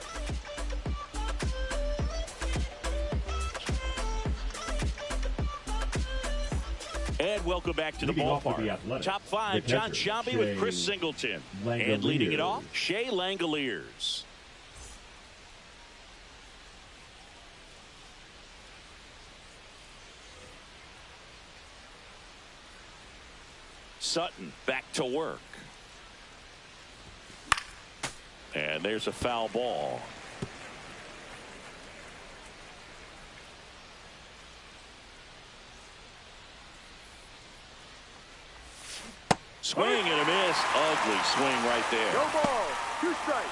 And welcome back to the ballpark. Top 5, John Sciambi with Chris Singleton. And leading it off, Shea Langeliers. Sutton back to work. And there's a foul ball. Swing and a miss. Ugly swing right there. No ball. 2 strikes.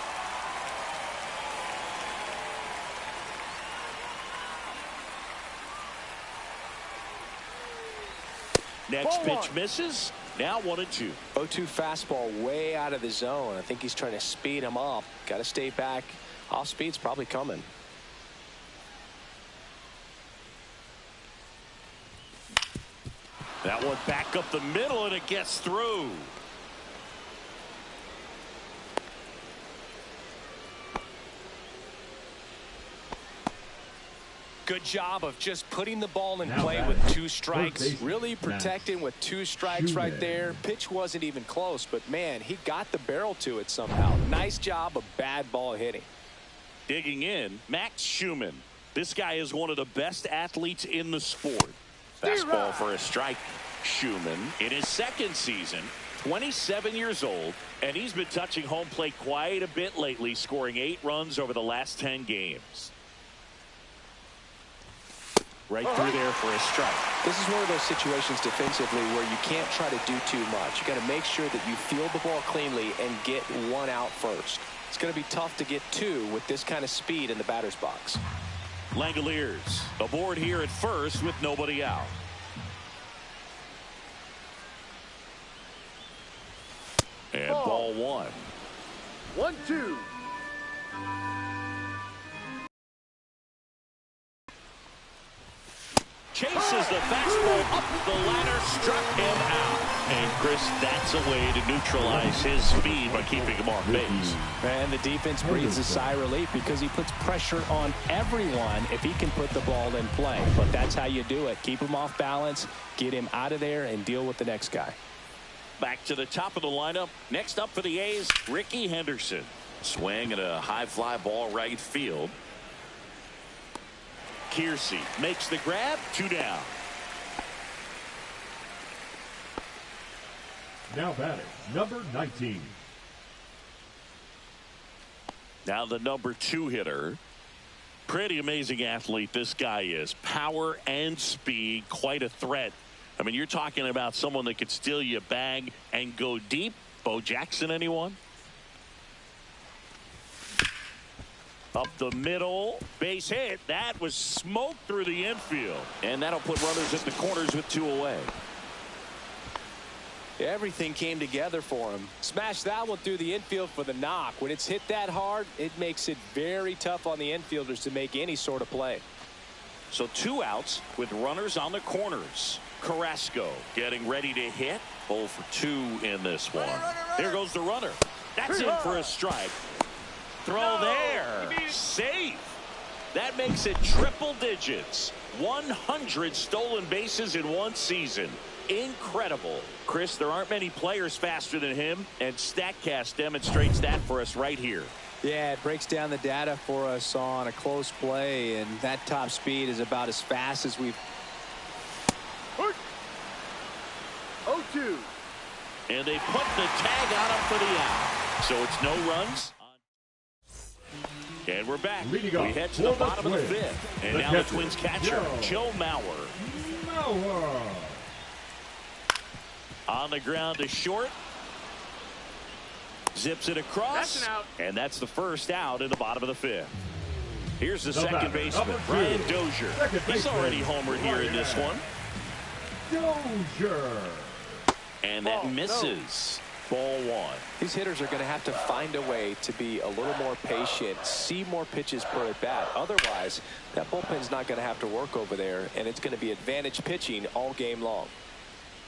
Next pitch misses. Now 1-2. 0-2 fastball way out of the zone. I think he's trying to speed him up. Got to stay back. Off speed's probably coming. That one back up the middle, and it gets through. Good job of just putting the ball in Now play batting. with 2 strikes. First base, Really protecting with 2 strikes right Schumann. there. Pitch wasn't even close, but man, he got the barrel to it somehow. Nice job of bad ball hitting. Digging in, Max Schumann. This guy is one of the best athletes in the sport. Fastball for a strike. Schumann in his 2nd season, 27 years old, and he's been touching home plate quite a bit lately, scoring 8 runs over the last 10 games. Right through there for a strike. This is one of those situations defensively where you can't try to do too much. You got to make sure that you field the ball cleanly and get 1 out first. It's going to be tough to get 2 with this kind of speed in the batter's box. Langoliers aboard here at first with nobody out. And ball 1. 1-2. Chases the fastball up the ladder, struck him out. And Chris, that's a way to neutralize his speed by keeping him off base. And the defense breathes a sigh of relief because he puts pressure on everyone if he can put the ball in play. But that's how you do it. Keep him off balance, get him out of there, and deal with the next guy. Back to the top of the lineup. Next up for the A's, Ricky Henderson. Swing and a high fly ball right field. Kiersey makes the grab, 2 down. Now batting, number 19. Now the number 2 hitter. Pretty amazing athlete this guy is. Power and speed, quite a threat. I mean, you're talking about someone that could steal you a bag and go deep. Bo Jackson, anyone? Up the middle, base hit. That was smoked through the infield. And that'll put runners at the corners with 2 away. Everything came together for him. Smash that one through the infield for the knock. When it's hit that hard, it makes it very tough on the infielders to make any sort of play. So 2 outs with runners on the corners. Carrasco getting ready to hit. 0 for 2 in this one. Here goes the runner. That's in for a strike. Throw there. Safe. That makes it triple digits. 100 stolen bases in 1 season. Incredible. Chris, there aren't many players faster than him, and StatCast demonstrates that for us right here. Yeah, it breaks down the data for us on a close play, and that top speed is about as fast as we've. 0-2. And they put the tag on him for the out. So it's no runs. And we're back. We head to the bottom of the 5th. And now the Twins catcher, Joe Mauer. On the ground to short. Zips it across. That's an out. And that's the first out in the bottom of the 5th. Here's the second batter, baseman, number 2. Brian Dozier. He's already homered here in this one. Dozier. And that misses. Ball 1. These hitters are going to have to find a way to be a little more patient, see more pitches per at bat. Otherwise, that bullpen's not going to have to work over there, and it's going to be advantage pitching all game long.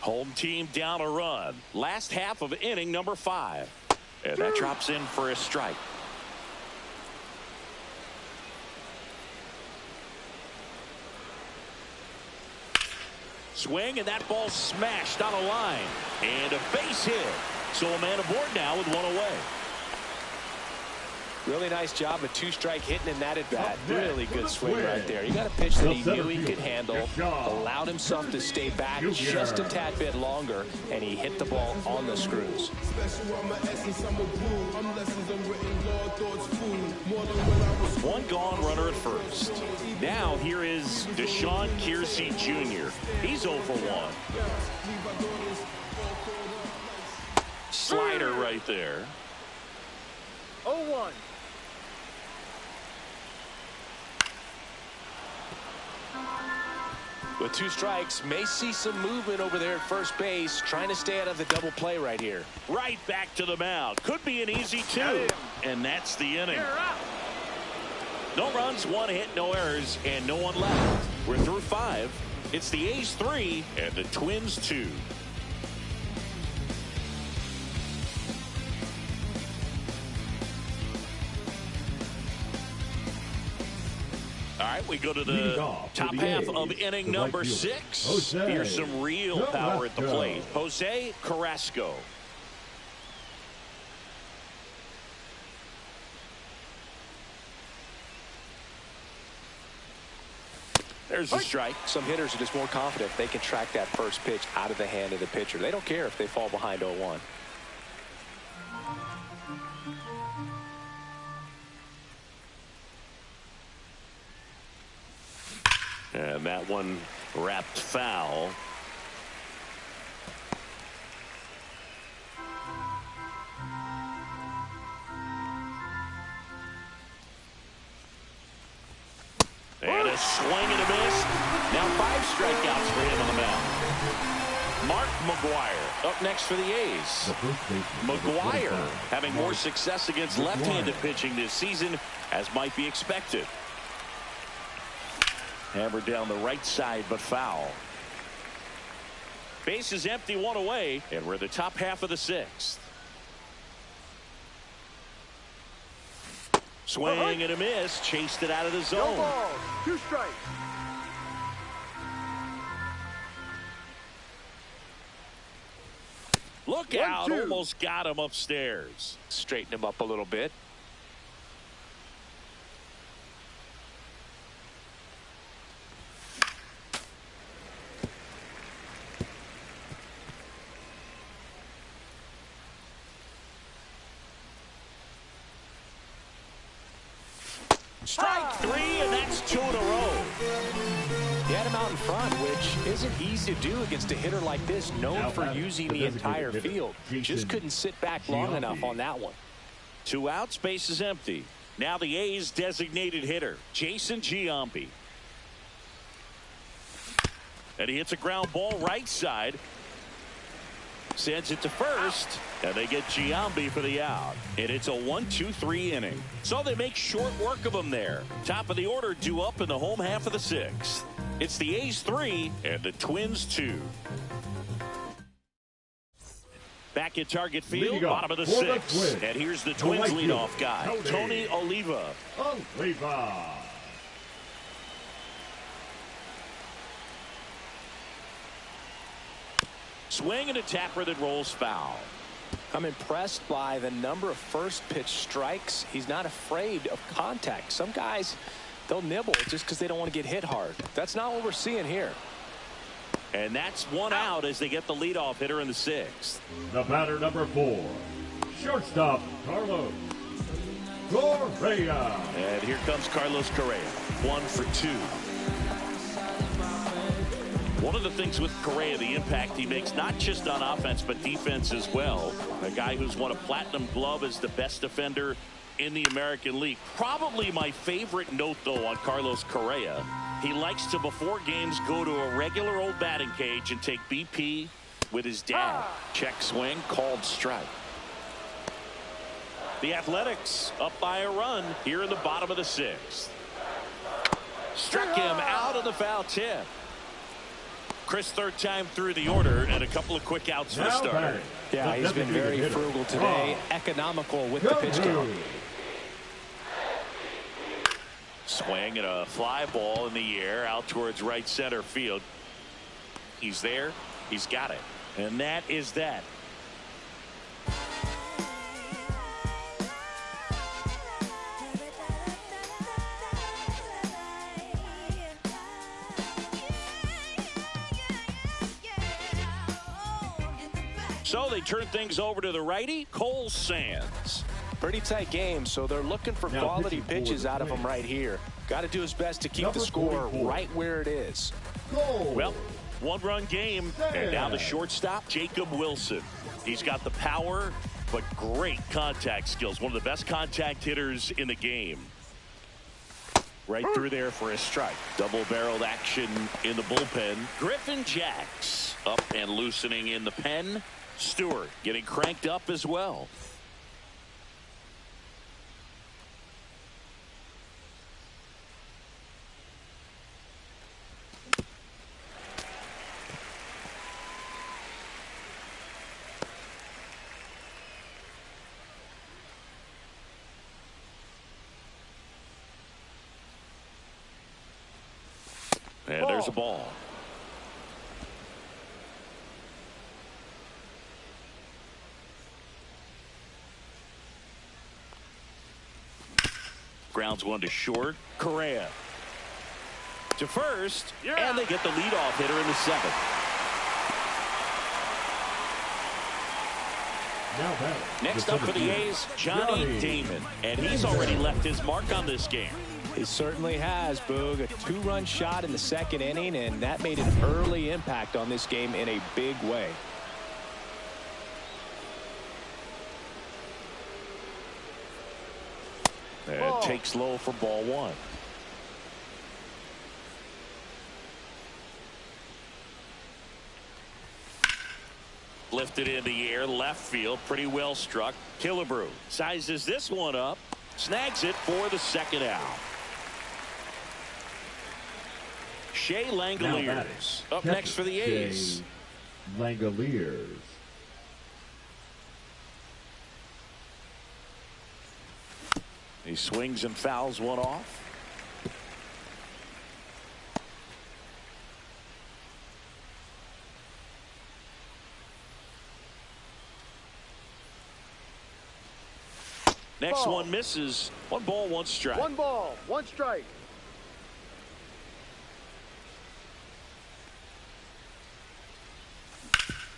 Home team down a run. Last half of inning number 5. And that drops in for a strike. Swing, and that ball smashed on a line. And a base hit. So a man aboard now with 1 away. Really nice job of 2-strike hitting in that at bat. Really good swing right there. You got a pitch that he knew he could handle, allowed himself to stay back just a tad bit longer, and he hit the ball on the screws. One gone, runner at first. Now here is Deshaun Kiersey Jr. He's 0 for 1. Slider right there. 0-1. With 2 strikes, may see some movement over there at first base, trying to stay out of the double play right here. Right back to the mound. Could be an easy 2. And that's the inning. No runs, 1 hit, no errors, and no one left. We're through 5. It's the A's 3 and the Twins 2. All right, We go to Leading the off top for the half A's, of inning the number right fielder, 6. Jose Here's some real power at the Carrasco. plate. Jose Carrasco. There's the strike. Some hitters are just more confident they can track that first pitch out of the hand of the pitcher. They don't care if they fall behind 0-1. And that one wrapped foul. And a swing and a miss. Now 5 strikeouts for him on the mound. Mark McGwire up next for the A's. McGwire having more success against left-handed pitching this season, as might be expected. Hammered down the right side, but foul. Base is empty, 1 away, and we're the top half of the 6th. Swing and a miss, chased it out of the zone. No ball, 2 strikes. Look out, almost got him upstairs. Straighten him up a little bit. Strike 3, and that's 2 in a row. He had him out in front, which isn't easy to do against a hitter like this, known for using the entire field. Just couldn't sit back long enough on that one. 2 outs, base is empty. Now the A's designated hitter, Jason Giambi. And he hits a ground ball right side. Sends it to first, and they get Giambi for the out. And it's a 1-2-3 inning. So they make short work of him there. Top of the order due up in the home half of the 6th. It's the A's 3 and the Twins 2. Back at Target Field, bottom of the 6th. And here's the Twins leadoff guy, Tony Oliva. Swing and a tapper that rolls foul. I'm impressed by the number of first pitch strikes. He's not afraid of contact. Some guys, they'll nibble just because they don't want to get hit hard. That's not what we're seeing here. And that's 1 out as they get the leadoff hitter in the 6th. The batter number 4, shortstop Carlos Correa. And here comes Carlos Correa, 1 for 2. One of the things with Correa, the impact he makes, not just on offense, but defense as well. A guy who's won a platinum glove as the best defender in the American League. Probably my favorite note, though, on Carlos Correa. He likes to, before games, go to a regular old batting cage and take BP with his dad. Check swing, called strike. The Athletics up by a run here in the bottom of the 6th. Struck him out of the foul tip. Chris, 3rd time through the order, and a couple of quick outs for the starter. Yeah, he's been very frugal today, economical with the pitch count. Swing and a fly ball in the air out towards right center field. He's there. He's got it. And that is that. So they turn things over to the righty, Cole Sands. Pretty tight game, so they're looking for quality pitches out of him right here. Got to do his best to keep the score right where it is. Well, 1-run game, and now the shortstop, Jacob Wilson. He's got the power, but great contact skills. One of the best contact hitters in the game. Right through there for a strike. Double-barreled action in the bullpen. Griffin Jacks up and loosening in the pen. Stewart getting cranked up as well. And there's a ball. Grounds one to short. Correa to first, and they get the leadoff hitter in the seventh. Next up for the A's, Johnny Damon, and he's already left his mark on this game. He certainly has, Boog. A two-run shot in the second inning, and that made an early impact on this game in a big way. And takes low for ball one. Lifted in the air, left field, pretty well struck. Killebrew sizes this one up, snags it for the second out. Shea Langoliers up next for the A's. Langoliers. He swings and fouls one off. Next one misses. 1 ball, 1 strike. 1 ball, 1 strike.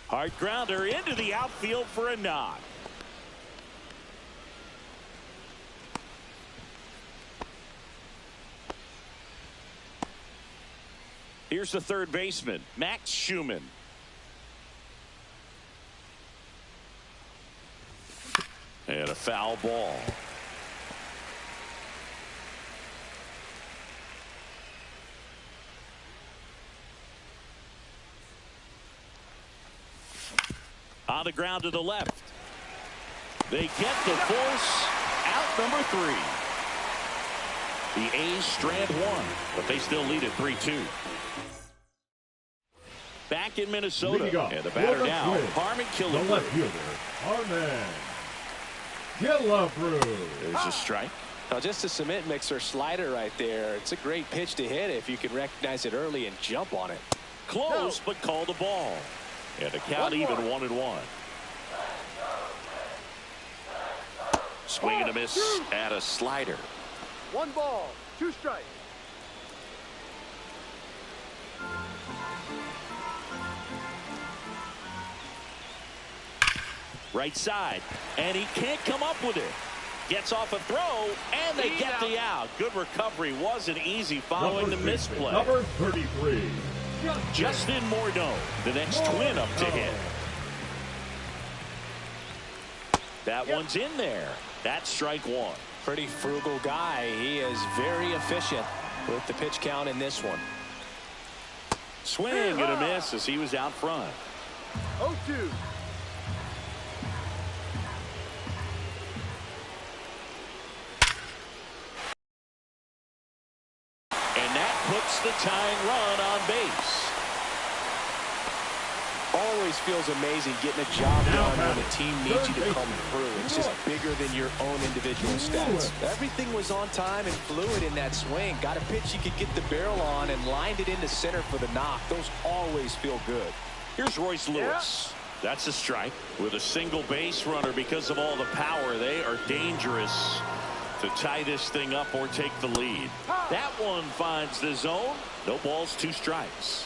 Hard grounder into the outfield for a knock. Here's the third baseman, Max Schumann. And a foul ball. On the ground to the left. They get the force out number 3. The A's strand 1, but they still lead at 3-2. Back in Minnesota, and the batter now, Harmon Killebrew. The left fielder, Harmon Killebrew. There's a strike. Now just a cement mixer slider right there. It's a great pitch to hit if you can recognize it early and jump on it. Close, but called a ball. And the count even 1-1. Swing and a miss at a slider. 1 ball, 2 strikes. Right side, and he can't come up with it. Gets off a throw, and they get the out. Good recovery. Wasn't easy following the misplay. Number 33. Justin Morneau, the next twin up to hit. That one's in there. That's strike 1. Pretty frugal guy. He is very efficient with the pitch count in this one. Swing and a miss as he was out front. 0-2. And that puts the tying run on base. Always feels amazing getting a job done when a team needs you to come through. It's just bigger than your own individual stats. Everything was on time and fluid in that swing. Got a pitch you could get the barrel on and lined it into center for the knock. Those always feel good. Here's Royce Lewis. That's a strike. With a single base runner, because of all the power, they are dangerous to tie this thing up or take the lead. That one finds the zone. No balls, 2 strikes.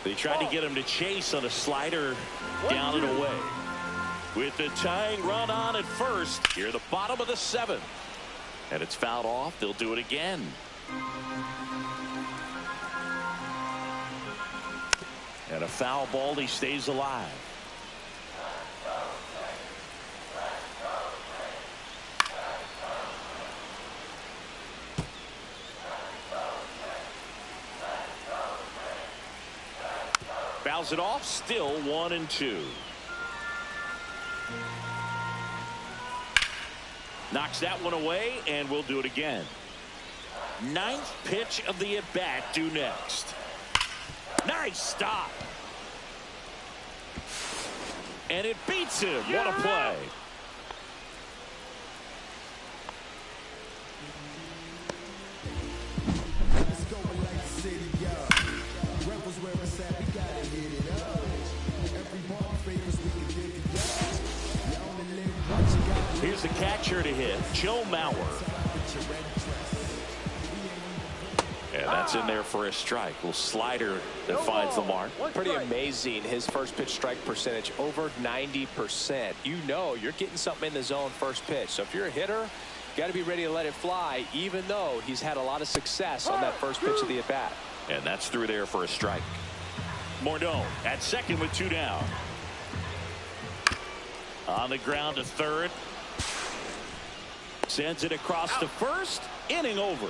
They tried to get him to chase on a slider down and away. With the tying run on at first, here the bottom of the 7th. And it's fouled off. They'll do it again. And a foul ball. He stays alive. Fouls it off. Still 1-2. Knocks that one away, and we'll do it again. 9th pitch of the at-bat due next. Nice stop. And it beats him. What a play. the catcher to hit, Joe Mauer. And that's in there for a strike. Little slider that finds the mark. Pretty amazing. His first pitch strike percentage over 90%. You know you're getting something in the zone first pitch. So if you're a hitter, you got to be ready to let it fly, even though he's had a lot of success on that first pitch of the at bat. And that's through there for a strike. Morneau at second with 2 down. On the ground to third. Sends it across to first. Inning over.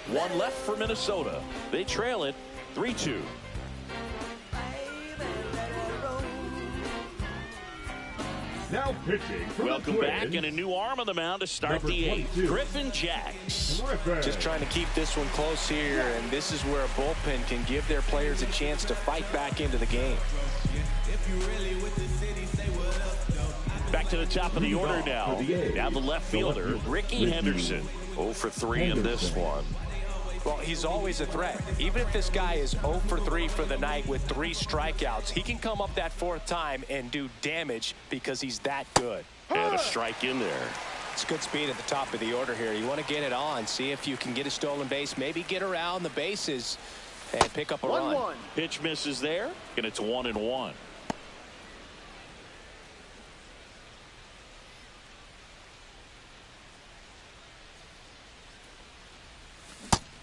1 left for Minnesota. They trail it 3-2. Now pitching for Welcome the back, Twins, and a new arm on the mound to start number the 8th. 22. Griffin Jax. Just trying to keep this one close here, and this is where a bullpen can give their players a chance to fight back into the game. Back to the top of the order now. Now the left fielder, Ricky Henderson. 0 for 3 in this one. Well, he's always a threat. Even if this guy is 0 for 3 for the night with 3 strikeouts, he can come up that 4th time and do damage because he's that good. And a strike in there. It's good speed at the top of the order here. You want to get it on, see if you can get a stolen base, maybe get around the bases and pick up a run. Pitch misses there, and it's 1-1.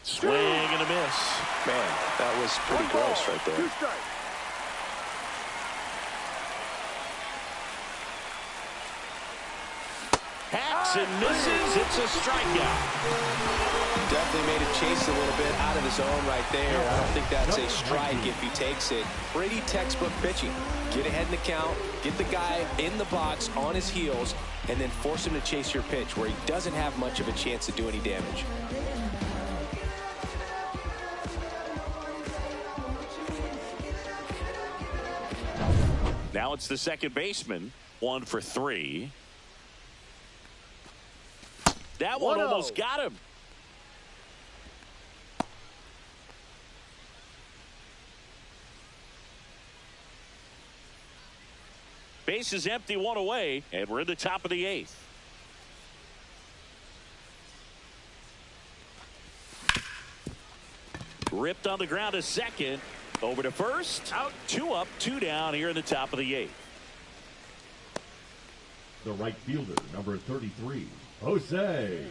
Swing and a miss. Man, that was pretty gross right there. 2 strikes. Hacks and misses. It's a strikeout. Definitely made him chase a little bit out of his zone right there. I don't think that's a strike if he takes it. Pretty textbook pitching. Get ahead in the count, get the guy in the box on his heels, and then force him to chase your pitch where he doesn't have much of a chance to do any damage. Now it's the second baseman. 1 for 3. That one almost got him. Base is empty, 1 away, and we're in the top of the 8th. Ripped on the ground to second. Over to first. Out. 2 up, 2 down here in the top of the 8th. The right fielder, number 33, Jose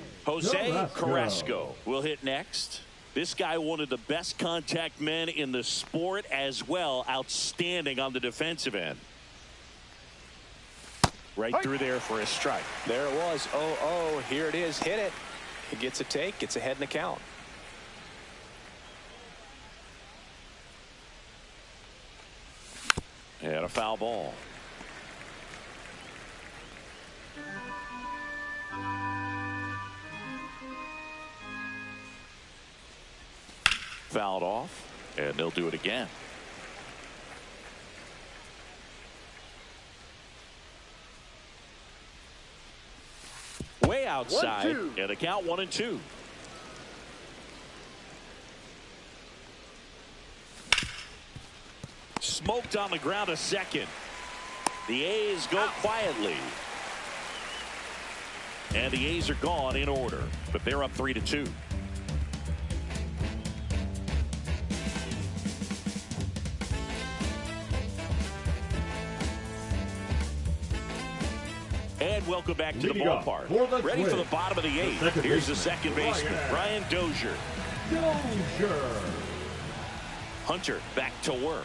Carrasco will hit next. This guy, one of the best contact men in the sport as well. Outstanding on the defensive end. Right through there for a strike. There it was. 0-0. Here it is. Hit it. He gets a take. Gets ahead in the count. And a foul ball. Fouled off, and they'll do it again. Way outside, and a count 1-2. Smoked on the ground a second. The A's go quietly. And the A's are gone in order, but they're up 3-2. And welcome back to the ballpark. Ready for the bottom of the 8th. Here's the second baseman, Brian Dozier. Hunter back to work.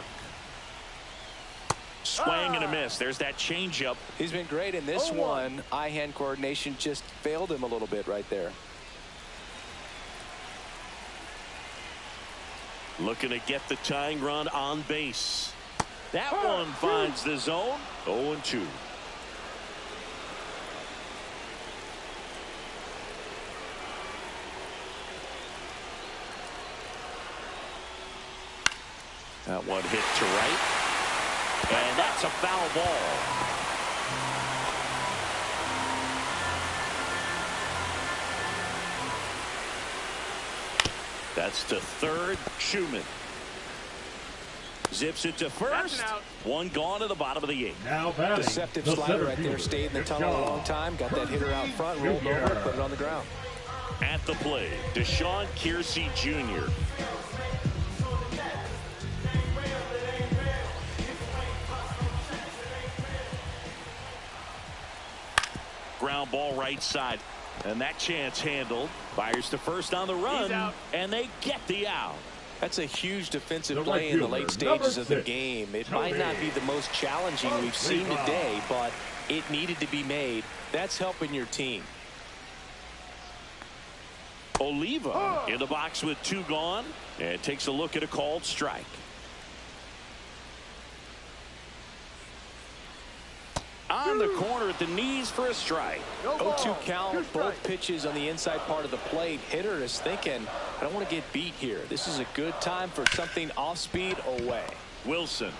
Swing and a miss. There's that changeup. He's been great in this one. Eye-hand coordination just failed him a little bit right there. Looking to get the tying run on base. That one finds the zone. 0-2. That one hit to right. And that's a foul ball. That's to third. Schumann. Zips it to first. One gone to the bottom of the 8th. Now batting, Deceptive the slider center right there. fielder, Stayed in the tunnel a long time. Got that hitter out front. Rolled over. Put it on the ground. At the plate, Deshaun Kiersey Jr. Ground ball right side. And that chance handled. Fires to first on the run. And they get the out. That's a huge defensive play in the late stages of the game. It might not be the most challenging we've seen today, but it needed to be made. That's helping your team. Oliva in the box with 2 gone. And takes a look at a called strike. On the corner at the knees for a strike. 0-2 count, both pitches on the inside part of the plate. Hitter is thinking, I don't want to get beat here. This is a good time for something off speed away. Wilson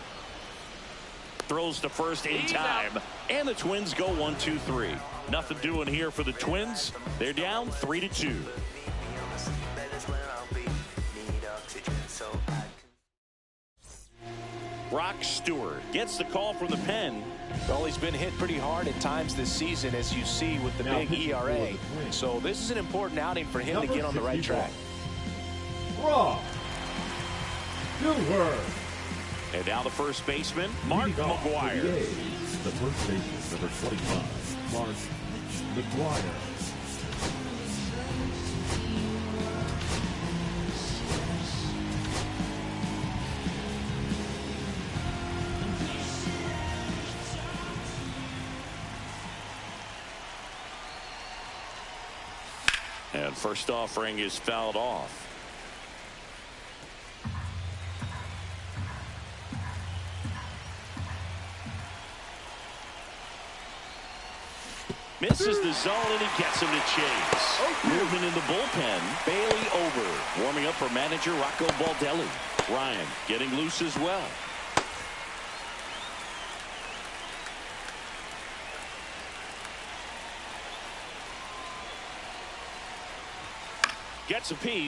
throws to first in time. And the Twins go 1-2-3. Nothing doing here for the Twins. They're down 3-2. Brock Stewart gets the call from the pen. Well, he's been hit pretty hard at times this season, as you see with the big ERA. So this is an important outing for him to get on the right track. Brock Stewart. And now the first baseman, Mark McGwire. The first baseman, number 25, Mark McGwire. And first offering is fouled off. Misses the zone and he gets him to chase. Movement in the bullpen. Bailey over. Warming up for manager Rocco Baldelli. Ryan getting loose as well. Gets a piece.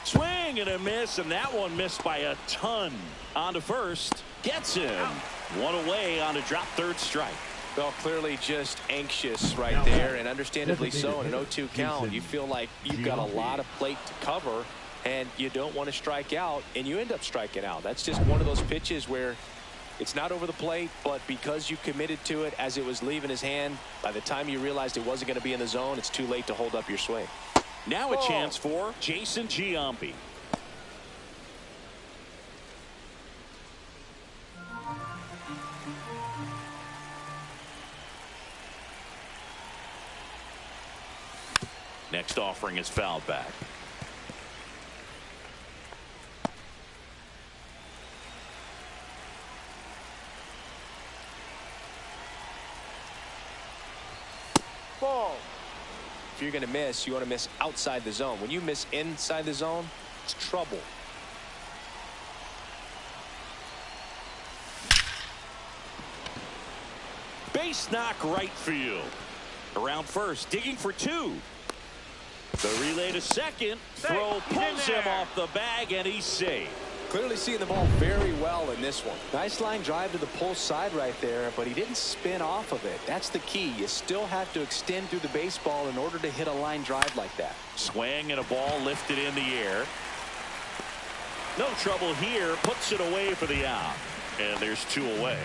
Swing and a miss, and that one missed by a ton. On to first. Gets him. One away on a drop third strike. Well, clearly just anxious right there, and understandably so. In an 0-2 count, you feel like you've got a lot of plate to cover, and you don't want to strike out, and you end up striking out. That's just one of those pitches where it's not over the plate, but because you committed to it as it was leaving his hand, by the time you realized it wasn't going to be in the zone, it's too late to hold up your swing. Now a chance for Jason Giambi. Next offering is fouled back. Ball. If you're going to miss, you want to miss outside the zone. When you miss inside the zone, it's trouble. Base knock right field. Around first, digging for 2. The relay to second. Throw pulls him off the bag, and he's safe. Clearly seeing the ball very well in this one. Nice line drive to the pull side right there, but he didn't spin off of it. That's the key. You still have to extend through the baseball in order to hit a line drive like that. Swing and a ball lifted in the air. No trouble here. Puts it away for the out. And there's 2 away.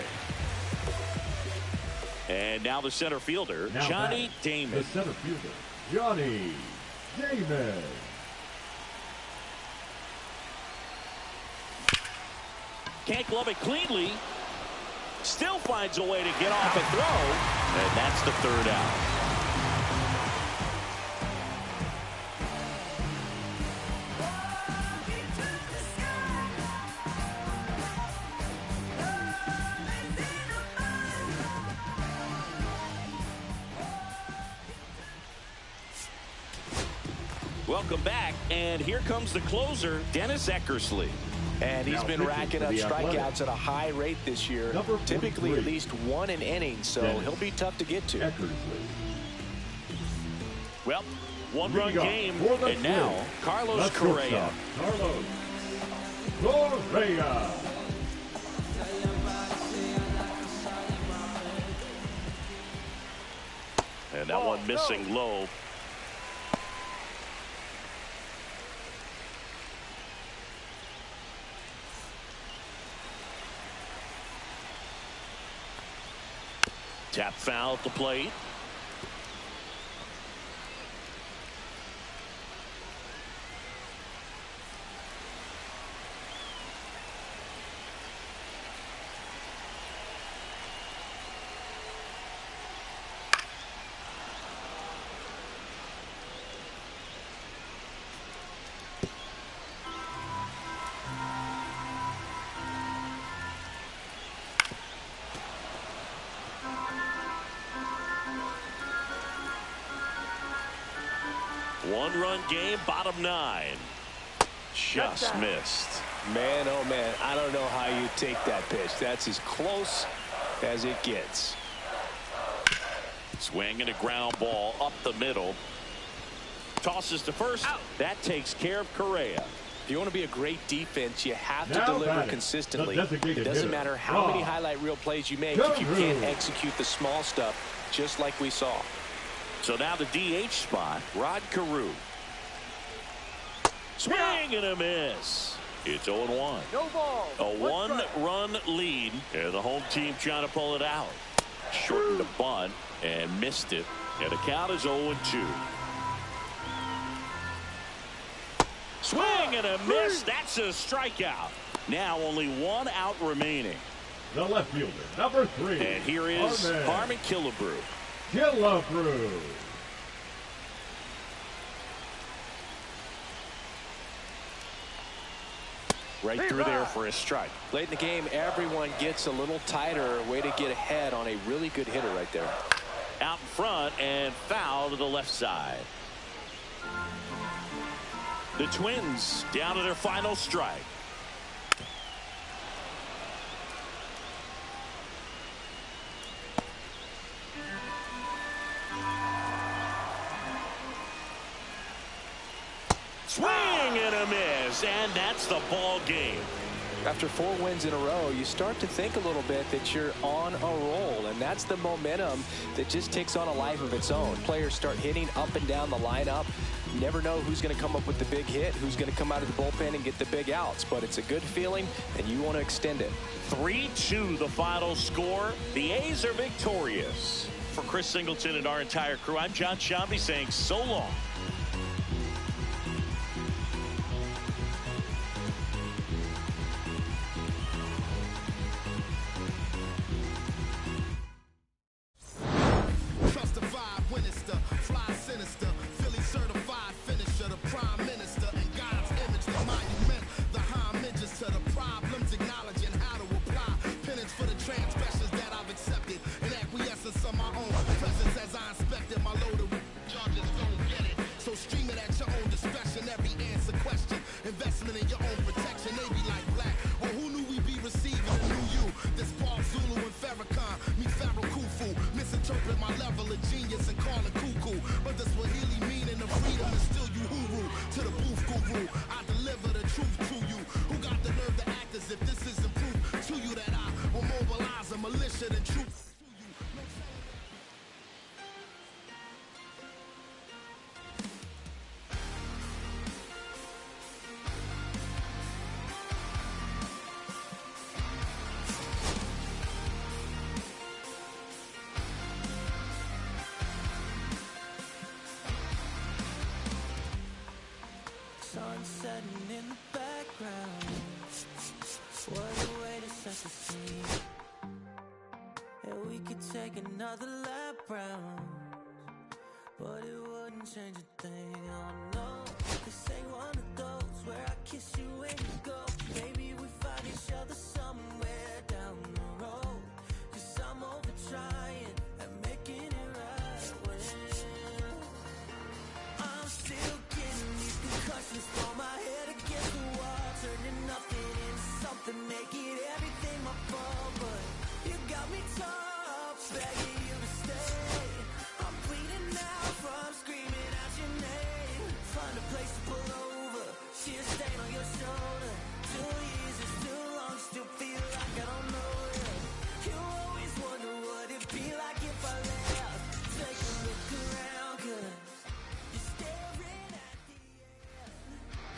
And now the center fielder, now Johnny Damon. The center fielder, Johnny Damon. Can't glove it cleanly. Still finds a way to get off a throw. And that's the 3rd out. Welcome back, and here comes the closer, Dennis Eckersley. And he's been racking up strikeouts at a high rate this year, typically at least one an inning, so he'll be tough to get to. Well, one-run game, and now Carlos Correa. Carlos Correa. And that one missing low. Tap foul at the plate. One-run game, bottom 9. Just missed. Man, oh man, I don't know how you take that pitch. That's as close as it gets. Swing and a ground ball up the middle. Tosses to first. Out. That takes care of Correa. If you want to be a great defense, you have to deliver consistently. It doesn't matter how many highlight reel plays you make if you can't execute the small stuff, just like we saw. So now the DH spot, Rod Carew. Swing and a miss. It's 0-1. No ball. A one-run lead, and the home team trying to pull it out. Shortened the bunt and missed it, and the count is 0-2. Swing and a miss. That's a strikeout. Now only one out remaining. The left fielder, number 3. And here is Harmon Killebrew. Killebrew. Right through there for a strike. Late in the game, everyone gets a little tighter. Way to get ahead on a really good hitter right there. Out in front and foul to the left side. The Twins down to their final strike. Swing and a miss, and that's the ball game. After 4 wins in a row, you start to think a little bit that you're on a roll, and that's the momentum that just takes on a life of its own. Players start hitting up and down the lineup. You never know who's going to come up with the big hit, who's going to come out of the bullpen and get the big outs, but it's a good feeling, and you want to extend it. 3-2 the final score. The A's are victorious. For Chris Singleton and our entire crew, I'm Jon Sciambi saying so long. Sun setting in the background. What a way to set the scene. And we could take another lap round, but it wouldn't change a thing. Oh no, this ain't one of those where I kiss you and you go.